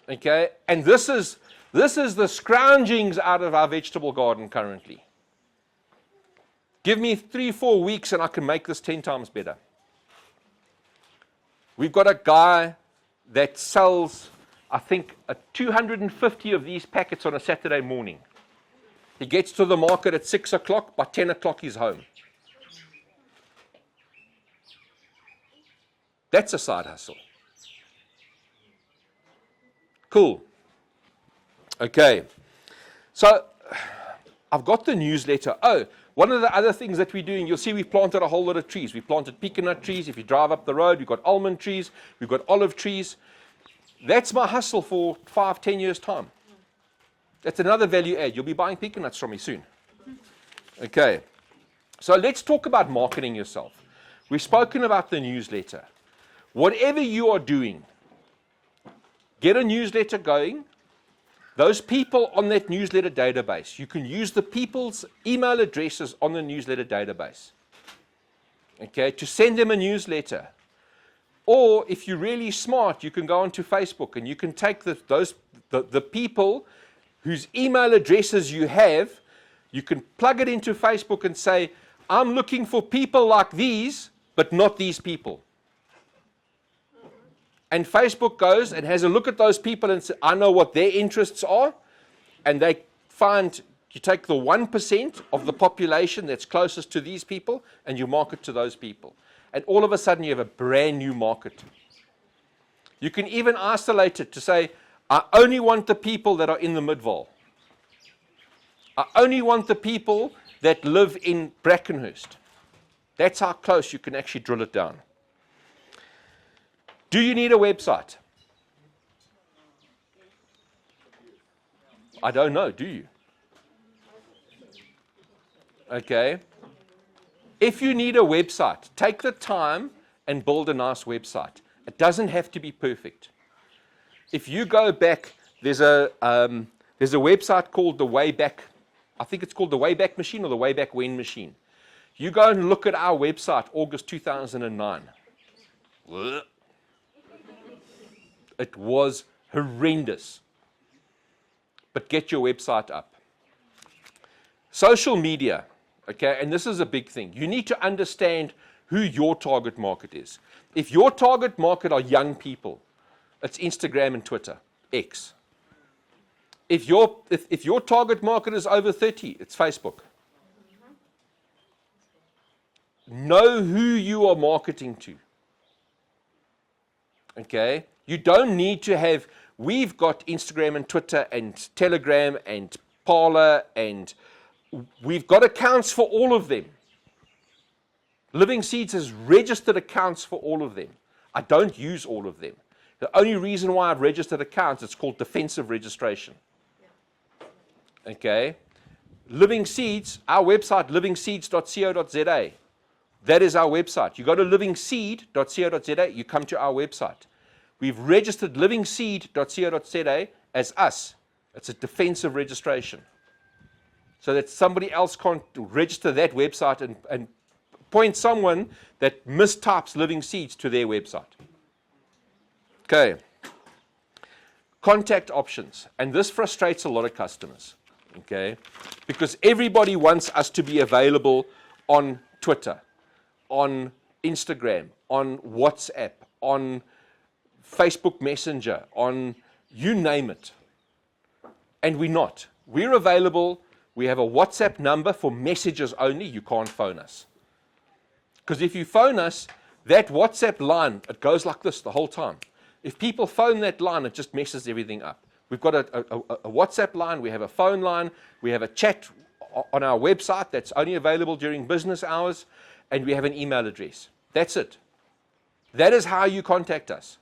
Okay, and this is the scroungings out of our vegetable garden currently. Give me 3-4 weeks and I can make this 10 times better. We've got a guy that sells, I think, 250 of these packets on a Saturday morning. He gets to the market at 6 o'clock, by 10 o'clock he's home. That's a side hustle. Cool. Okay. So, I've got the newsletter. Oh, one of the other things that we're doing, you'll see we've planted a whole lot of trees. We've planted pecan nut trees. If you drive up the road, we've got almond trees. We've got olive trees. That's my hustle for 5-10 years' time. That's another value add. You'll be buying pecan nuts from me soon. Okay. So let's talk about marketing yourself. We've spoken about the newsletter. Whatever you are doing, get a newsletter going. Those people on that newsletter database, you can use the people's email addresses on the newsletter database, okay, to send them a newsletter. Or if you're really smart, you can go onto Facebook and you can take the people whose email addresses you have, you can plug it into Facebook and say, I'm looking for people like these, but not these people. And Facebook goes and has a look at those people and says, I know what their interests are. And they find, you take the 1% of the population that's closest to these people and you market to those people. And all of a sudden you have a brand new market. You can even isolate it to say, I only want the people that are in the Midvaal. I only want the people that live in Brackenhurst. That's how close you can actually drill it down. Do you need a website? I don't know, do you? Okay. If you need a website, take the time and build a nice website. It doesn't have to be perfect. If you go back, there's a website called the Wayback, I think it's called the Wayback Machine or the Wayback When Machine. You go and look at our website, August 2009. It was horrendous. But get your website up. Social media, okay, and this is a big thing. You need to understand who your target market is. If your target market are young people, it's Instagram and Twitter, X. If your target market is over 30, it's Facebook. Know who you are marketing to. Okay? You don't need to have We've got Instagram and Twitter and Telegram and Parler, and we've got accounts for all of them. Living Seeds has registered accounts for all of them. I don't use all of them. The only reason why I've registered accounts, it's called defensive registration. Okay? Living Seeds, our website, livingseeds.co.za. That is our website. You go to livingseed.co.za, you come to our website. We've registered livingseed.co.za as us. It's a defensive registration. So that somebody else can't register that website and point someone that mistypes Living Seeds to their website. Okay. Contact options. And this frustrates a lot of customers. Okay. Because everybody wants us to be available on Twitter, on Instagram, on WhatsApp, on Facebook Messenger, on you name it. And we're not. We're available. We have a WhatsApp number for messages only. You can't phone us. Because if you phone us, that WhatsApp line, it goes like this the whole time. If people phone that line, it just messes everything up. We've got a WhatsApp line, we have a phone line, we have a chat on our website that's only available during business hours, and we have an email address. That's it. That is how you contact us.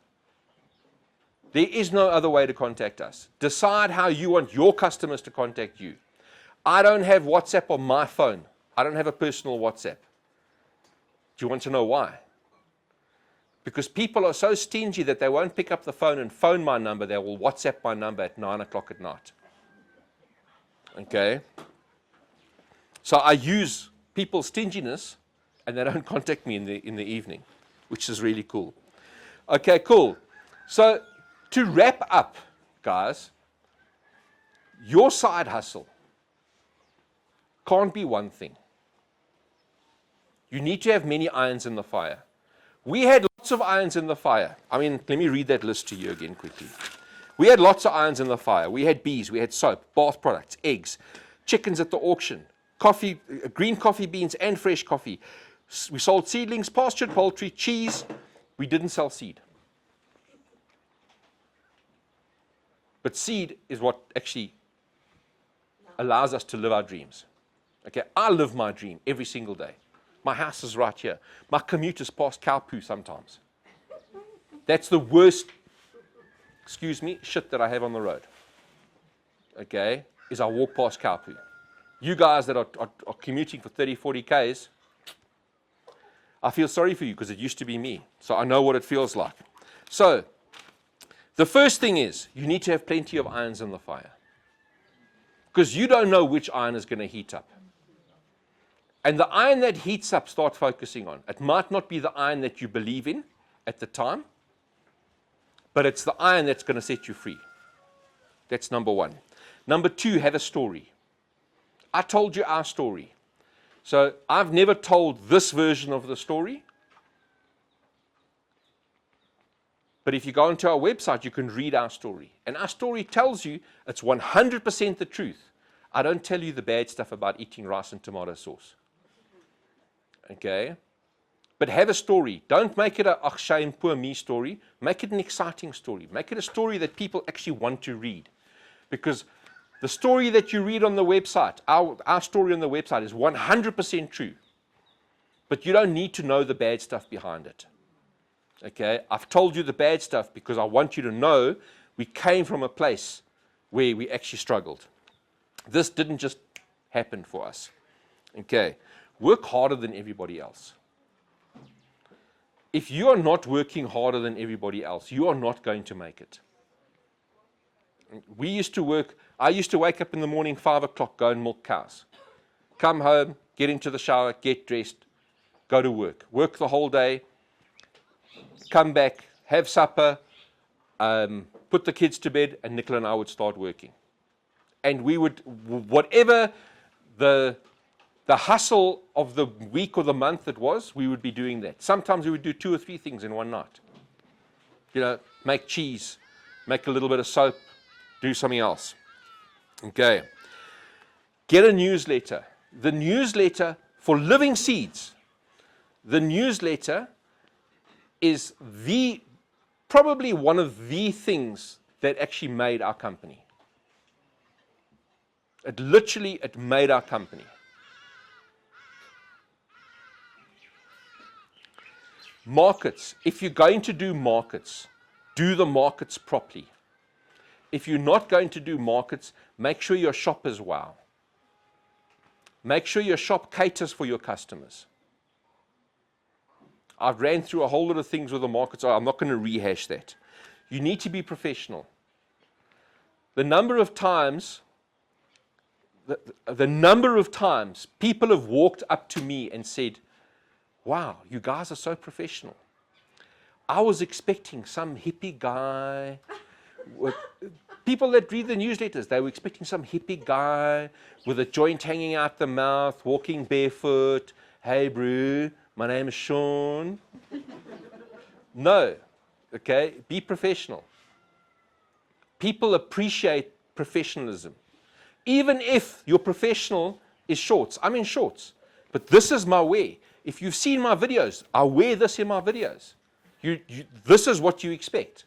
There is no other way to contact us. Decide how you want your customers to contact you. I don't have WhatsApp on my phone. I don't have a personal WhatsApp. Do you want to know why? Because people are so stingy that they won't pick up the phone and phone my number. They will WhatsApp my number at 9 o'clock at night. Okay? So I use people's stinginess, and they don't contact me in the evening, which is really cool. Okay, cool. So to wrap up, guys, your side hustle can't be one thing. You need to have many irons in the fire. We had lots of irons in the fire. I mean, let me read that list to you again quickly. We had lots of irons in the fire. We had bees, we had soap, bath products, eggs, chickens at the auction, coffee, green coffee beans and fresh coffee. We sold seedlings, pastured poultry, cheese. We didn't sell seed. But seed is what actually allows us to live our dreams. Okay, I live my dream every single day. My house is right here. My commute is past cow poo sometimes. That's the worst, excuse me, shit that I have on the road. Okay, is I walk past cow poo. You guys that are commuting for 30, 40 Ks, I feel sorry for you because it used to be me. So I know what it feels like. So, the first thing is, you need to have plenty of irons in the fire. Because you don't know which iron is going to heat up. And the iron that heats up, start focusing on. It might not be the iron that you believe in at the time, but it's the iron that's going to set you free. That's number one. Number two, have a story. I told you our story. So I've never told this version of the story. But if you go onto our website, you can read our story. And our story tells you it's 100% the truth. I don't tell you the bad stuff about eating rice and tomato sauce. Okay? But have a story. Don't make it a ach shame, poor me story. Make it an exciting story. Make it a story that people actually want to read. Because the story that you read on the website, our story on the website is 100% true. But you don't need to know the bad stuff behind it. Okay? I've told you the bad stuff because I want you to know we came from a place where we actually struggled. This didn't just happen for us. Okay? Work harder than everybody else. If you are not working harder than everybody else, you are not going to make it. I used to wake up in the morning, 5 o'clock, go and milk cows. Come home, get into the shower, get dressed, go to work. Work the whole day, come back, have supper, put the kids to bed, and Nicola and I would start working. And we would, whatever the hustle of the week or the month it was, we would be doing that. Sometimes we would do 2 or 3 things in one night. You know, make cheese, make a little bit of soap, do something else. Okay. Get a newsletter. The newsletter for Living Seeds. The newsletter is probably one of the things that actually made our company. It made our company. Markets. If you're going to do markets, do the markets properly. If you're not going to do markets, make sure your shop is wow. Make sure your shop caters for your customers. I've ran through a whole lot of things with the markets. I'm not going to rehash that. You need to be professional. The number of times people have walked up to me and said, wow, you guys are so professional. I was expecting some hippie guy. People that read the newsletters, they were expecting some hippie guy with a joint hanging out the mouth, walking barefoot. Hey, bro, my name is Sean. No, okay, be professional. People appreciate professionalism. Even if your professional is shorts. I'm in shorts, but this is my wear. If you've seen my videos, I wear this in my videos. This is what you expect.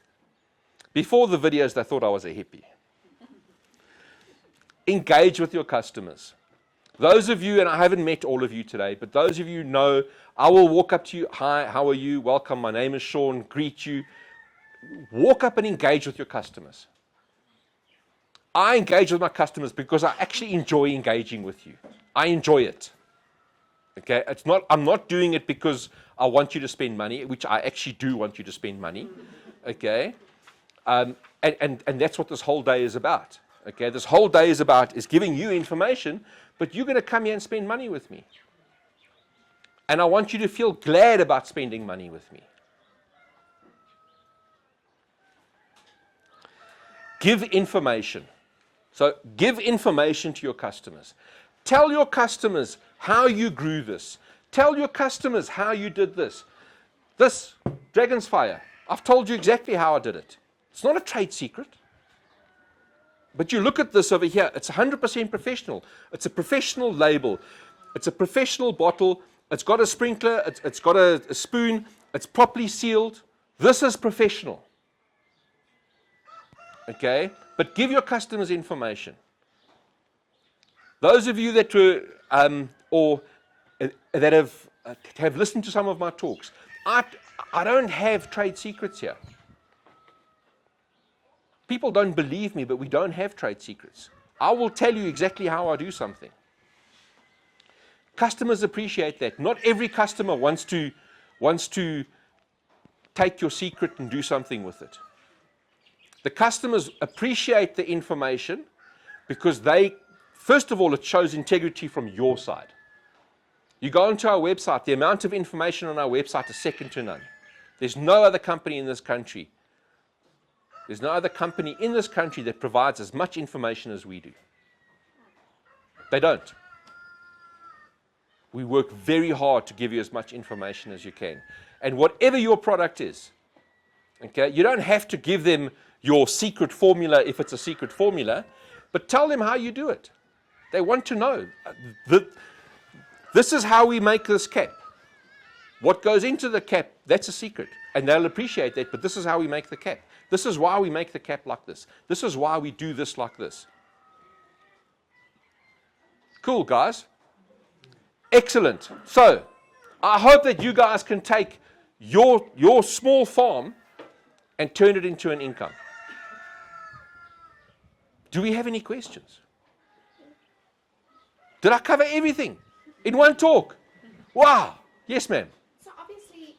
Before the videos, they thought I was a hippie. Engage with your customers. Those of you, and I haven't met all of you today, but those of you know, I will walk up to you, hi, how are you? Welcome, my name is Sean, greet you. Walk up and engage with your customers. I engage with my customers because I actually enjoy engaging with you. I enjoy it. Okay, I'm not doing it because I want you to spend money, which I actually do want you to spend money. Okay, and that's what this whole day is about. Okay, this whole day is giving you information, but you're going to come here and spend money with me. And I want you to feel glad about spending money with me. Give information. So give information to your customers. Tell your customers how you grew this. Tell your customers how you did this. This Dragon's Fire, I've told you exactly how I did it. It's not a trade secret. But you look at this over here, it's 100% professional. It's a professional label. It's a professional bottle. It's got a sprinkler. It's got a spoon. It's properly sealed. This is professional. Okay? But give your customers information. Those of you that were that have listened to some of my talks, I don't have trade secrets here. People don't believe me, but we don't have trade secrets. I will tell you exactly how I do something. Customers appreciate that. Not every customer wants to take your secret and do something with it. The customers appreciate the information because first of all, it shows integrity from your side. You go onto our website, the amount of information on our website is second to none. There's no other company in this country. There's no other company in this country that provides as much information as we do. They don't. We work very hard to give you as much information as you can. And whatever your product is, okay, you don't have to give them your secret formula if it's a secret formula, but tell them how you do it. They want to know. This is how we make this cap. What goes into the cap, that's a secret. And they'll appreciate that, but this is how we make the cap. This is why we make the cap like this. This is why we do this like this. Cool, guys. Excellent. So, I hope that you guys can take your small farm and turn it into an income. Do we have any questions? Did I cover everything in one talk? Wow. Yes, ma'am. So obviously,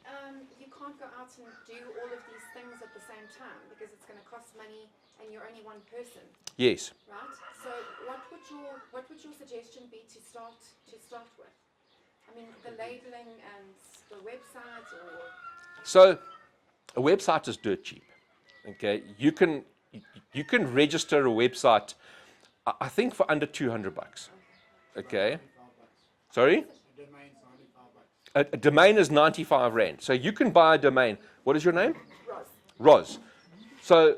you can't go out and do all of these things at the same time because it's going to cost money and you're only one person. Yes. Right? So what would your suggestion be to start with? I mean, the labeling and the website or... So a website is dirt cheap. Okay? You can register a website, I think, for under $200. Okay? Sorry? A domain is 95 Rand. So you can buy a domain. What is your name? Roz. So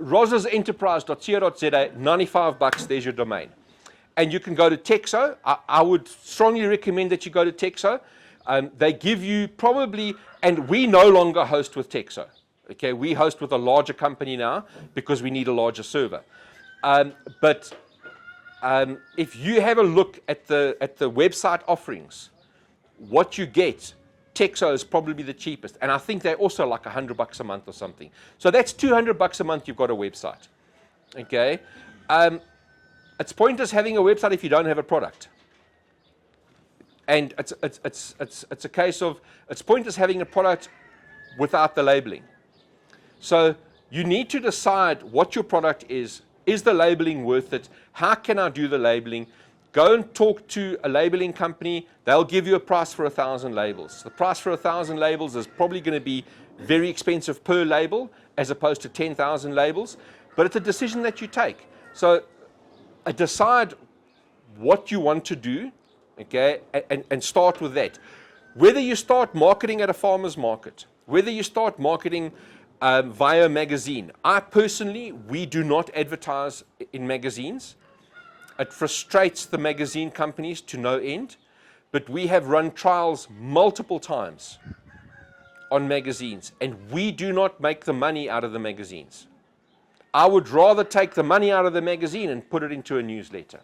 rosesenterprise.co.za, $95, there's your domain. And you can go to Texo. I would strongly recommend that you go to Texo. They give you probably, and we no longer host with Texo. Okay, we host with a larger company now because we need a larger server. But if you have a look at the website offerings, what you get, Texo is probably the cheapest, and I think they're also like $100 a month or something. So that's $200 a month. You've got a website. Okay, it's pointless having a website if you don't have a product. And it's a case of it's pointless having a product without the labeling. So you need to decide what your product is. Is the labeling worth it? How can I do the labeling? Go and talk to a labeling company. They'll give you a price for 1,000 labels. The price for 1,000 labels is probably going to be very expensive per label as opposed to 10,000 labels. But it's a decision that you take. So decide what you want to do, okay, and start with that. Whether you start marketing at a farmer's market, whether you start marketing via magazine. I personally, we do not advertise in magazines. It frustrates the magazine companies to no end, but we have run trials multiple times on magazines, and we do not make the money out of the magazines. I would rather take the money out of the magazine and put it into a newsletter.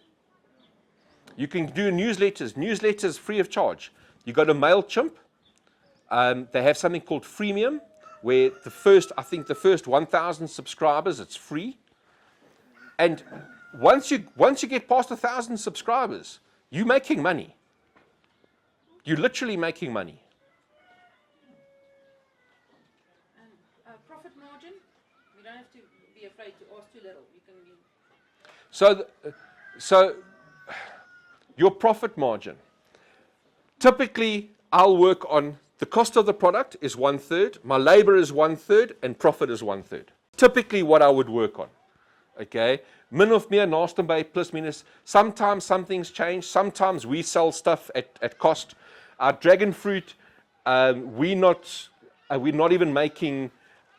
You can do newsletters free of charge. You go to MailChimp, they have something called freemium, where the first 1,000 subscribers, it's free. And once you get past 1,000 subscribers, you're making money. You're literally making money. And profit margin, you don't have to be afraid to ask too little. You can be... So your profit margin. Typically, I'll work on the cost of the product is 1/3, my labor is 1/3, and profit is 1/3. Typically what I would work on. Okay? Min of meer, naaste by, plus minus. Sometimes some things change. Sometimes we sell stuff at cost. Our dragon fruit, we're not even making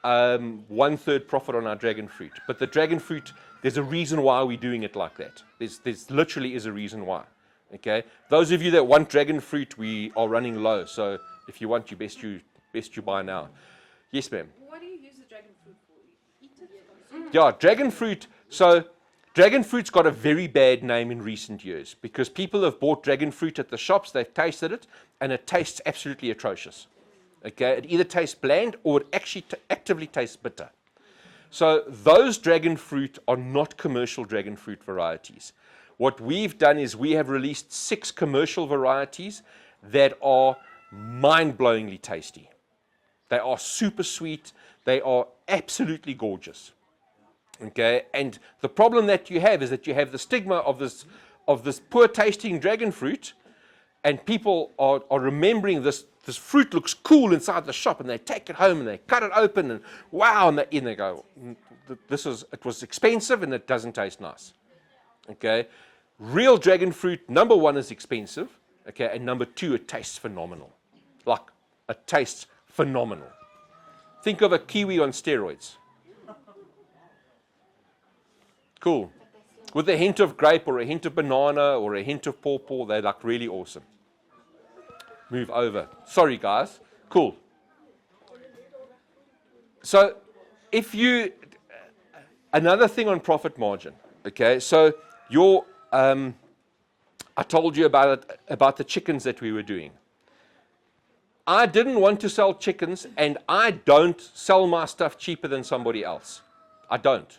1/3 profit on our dragon fruit. But the dragon fruit, there's a reason why we're doing it like that. There's literally is a reason why. Okay? Those of you that want dragon fruit, we are running low. So if you want, best you buy now. Yes, ma'am. What do you use the dragon fruit for? You eat it? Yeah, dragon fruit. So dragon fruit's got a very bad name in recent years because people have bought dragon fruit at the shops, they've tasted it, and it tastes absolutely atrocious. Okay, it either tastes bland or it actually actively tastes bitter. So those dragon fruit are not commercial dragon fruit varieties. What we've done is we have released 6 commercial varieties that are mind-blowingly tasty. They are super sweet. They are absolutely gorgeous. Okay, and the problem that you have is that you have the stigma of this poor tasting dragon fruit, and people are remembering this fruit looks cool inside the shop, and they take it home and they cut it open and wow, and they go, it was expensive and it doesn't taste nice. Okay, real dragon fruit, number 1 is expensive. Okay, and number 2, it tastes phenomenal. Like, it tastes phenomenal. Think of a kiwi on steroids. Cool. With a hint of grape or a hint of banana or a hint of pawpaw, they're like really awesome. Move over. Sorry, guys. Cool. So, another thing on profit margin. Okay, so I told you about the chickens that we were doing. I didn't want to sell chickens, and I don't sell my stuff cheaper than somebody else. I don't.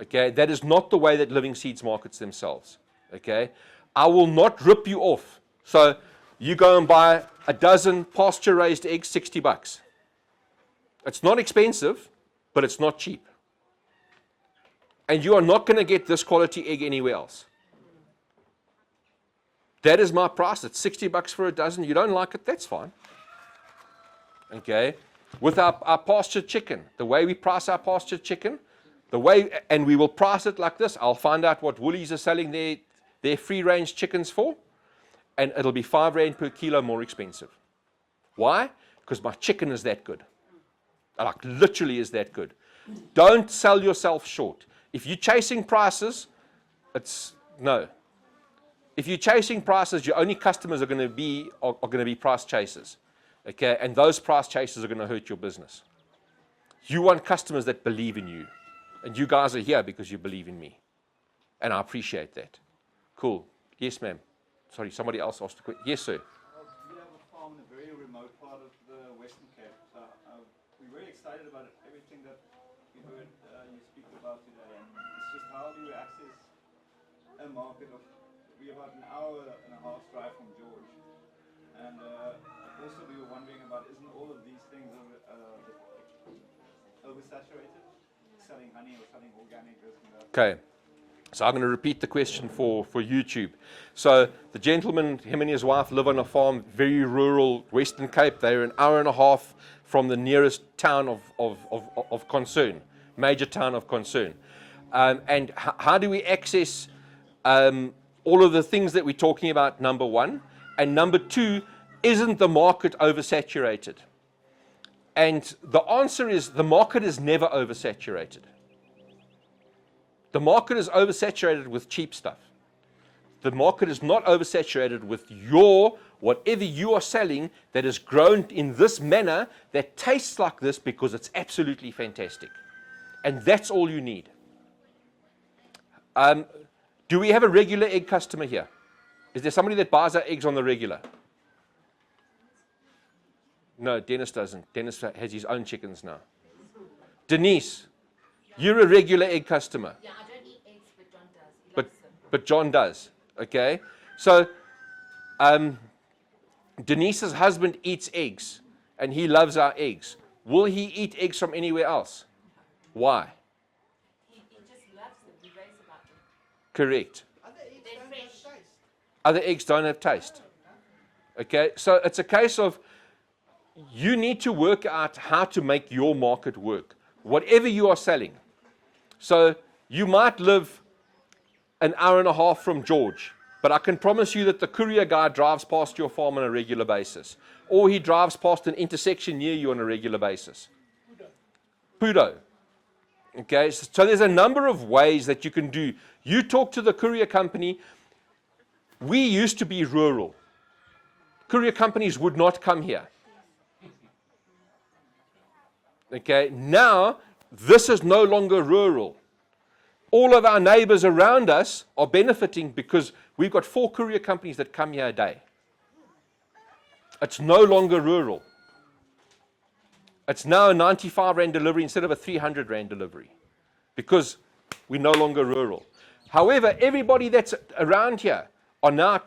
Okay, that is not the way that Livingseeds markets themselves. Okay, I will not rip you off. So you go and buy a dozen pasture-raised eggs, $60. It's not expensive, but it's not cheap. And you are not going to get this quality egg anywhere else. That is my price. It's $60 for a dozen. You don't like it, that's fine. Okay. With our pastured chicken, the way we price our pastured chicken, and we will price it like this. I'll find out what Woolies are selling their free-range chickens for, and it'll be R5 per kilo more expensive. Why? Because my chicken is that good. Like, literally is that good. Don't sell yourself short. If you're chasing prices, no. If you're chasing prices, your only customers are going to be price chasers. Okay, and those price chasers are going to hurt your business. You want customers that believe in you. And you guys are here because you believe in me. And I appreciate that. Cool. Yes, ma'am. Sorry, somebody else asked a question. Yes, sir. We have a farm in a very remote part of the Western Cape. So we're very excited about everything that we heard you speak about today. And it's just how do you access a market of, we're about an hour and a half drive from George. And also we were wondering about, isn't all of these things oversaturated? Selling honey or selling organic, this and that. Okay. So I'm going to repeat the question for YouTube. So the gentleman, him and his wife live on a farm, very rural Western Cape. They're an hour and a half from the nearest town of concern, major town of concern. And how do we access all of the things that we're talking about, number one? And number two, isn't the market oversaturated? And the answer is the market is never oversaturated. The market is oversaturated with cheap stuff. The market is not oversaturated with whatever you are selling that is grown in this manner that tastes like this because it's absolutely fantastic. And that's all you need. Do we have a regular egg customer here? Is there somebody that buys our eggs on the regular? No, Dennis doesn't. Dennis has his own chickens now. Denise, you're a regular egg customer. Yeah, I don't eat eggs, but John does. He likes them. But John does. Okay? So, Denise's husband eats eggs, and he loves our eggs. Will he eat eggs from anywhere else? Why? He just loves them. He raves about them. Correct. They're fresh. Other eggs don't have taste. Okay? So, it's a case of you need to work out how to make your market work. Whatever you are selling. So you might live an hour and a half from George, but I can promise you that the courier guy drives past your farm on a regular basis. Or he drives past an intersection near you on a regular basis. Pudo. Okay, so there's a number of ways that you can do. You talk to the courier company. We used to be rural. Courier companies would not come here. Okay, now this is no longer rural. All of our neighbors around us are benefiting because we've got 4 courier companies that come here a day. It's no longer rural. It's now a 95 Rand delivery instead of a 300 Rand delivery because we're no longer rural. However, everybody that's around here are now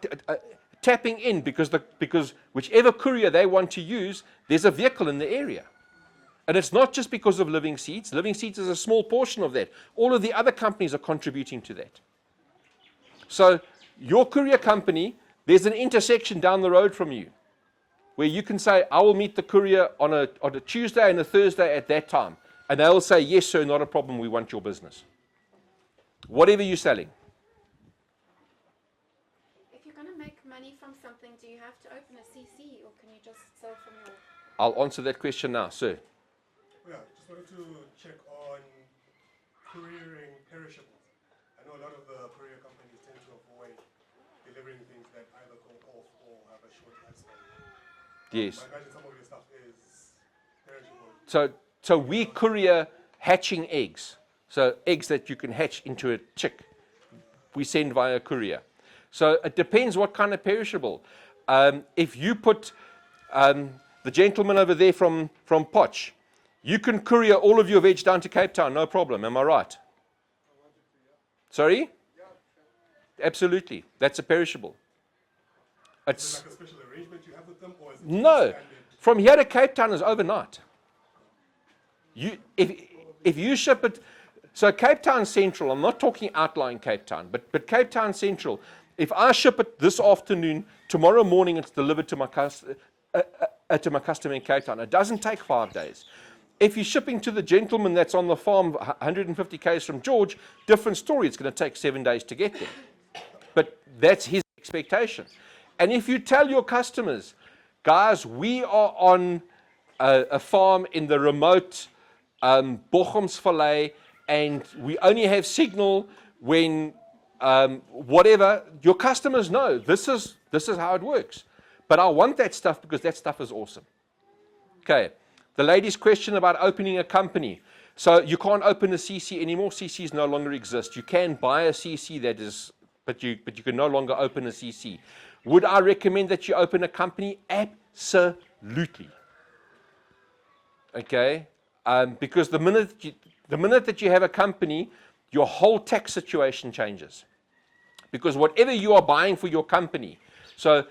tapping in because whichever courier they want to use, there's a vehicle in the area. And it's not just because of Livingseeds. Livingseeds is a small portion of that. All of the other companies are contributing to that. So your courier company, there's an intersection down the road from you where you can say, I will meet the courier on a Tuesday and a Thursday at that time. And they will say, yes, sir, not a problem. We want your business. Whatever you're selling. If you're going to make money from something, do you have to open a CC or can you just sell from your... I'll answer that question now, sir. Yeah, just wanted to check on couriering perishables. I know a lot of the courier companies tend to avoid delivering things that either go off or have a short lifespan. Yes. I imagine some of your stuff is perishable. So we courier hatching eggs. So eggs that you can hatch into a chick. We send via courier. So it depends what kind of perishable. If you put the gentleman over there from Potch, you can courier all of your veg down to Cape Town, no problem. Am I right? Sorry? Absolutely. That's a perishable. Is it like a special arrangement you have with them? Or is it No. standard? From here to Cape Town is overnight. If you ship it, so Cape Town Central, I'm not talking outlying Cape Town, but Cape Town Central, if I ship it this afternoon, tomorrow morning it's delivered to my customer in Cape Town. It doesn't take 5 days. If you're shipping to the gentleman that's on the farm 150 k's from George, different story. It's going to take 7 days to get there. But that's his expectation. And if you tell your customers, guys, we are on a farm in the remote Bochumsvallei, and we only have signal when whatever, your customers know this is how it works. But I want that stuff because that stuff is awesome. Okay. The lady's question about opening a company. So you can't open a CC anymore. CCs no longer exist. You can buy a CC that is, but you can no longer open a CC. Would I recommend that you open a company? Absolutely. Okay, because the minute that you have a company, your whole tax situation changes. Because whatever you are buying for your company, so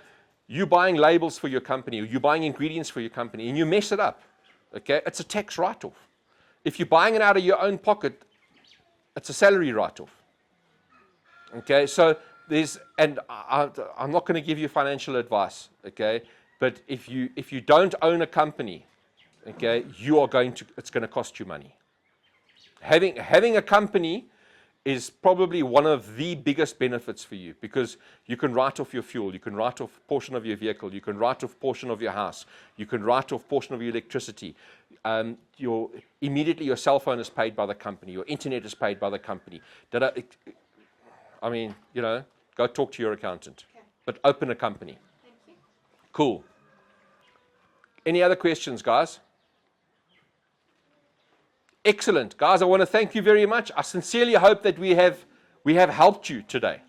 you're buying labels for your company, or you're buying ingredients for your company, and you mess it up, okay, it's a tax write-off. If you're buying it out of your own pocket, it's a salary write-off. Okay, so and I'm not going to give you financial advice, okay, but if you don't own a company, okay, it's going to cost you money. Having a company is probably one of the biggest benefits for you, because you can write off your fuel, you can write off a portion of your vehicle, you can write off a portion of your house, you can write off a portion of your electricity. Immediately your cell phone is paid by the company, your internet is paid by the company. I mean, go talk to your accountant, but open a company. Thank you. Cool. Any other questions, guys? Excellent. Guys, I want to thank you very much. I sincerely hope that we have helped you today.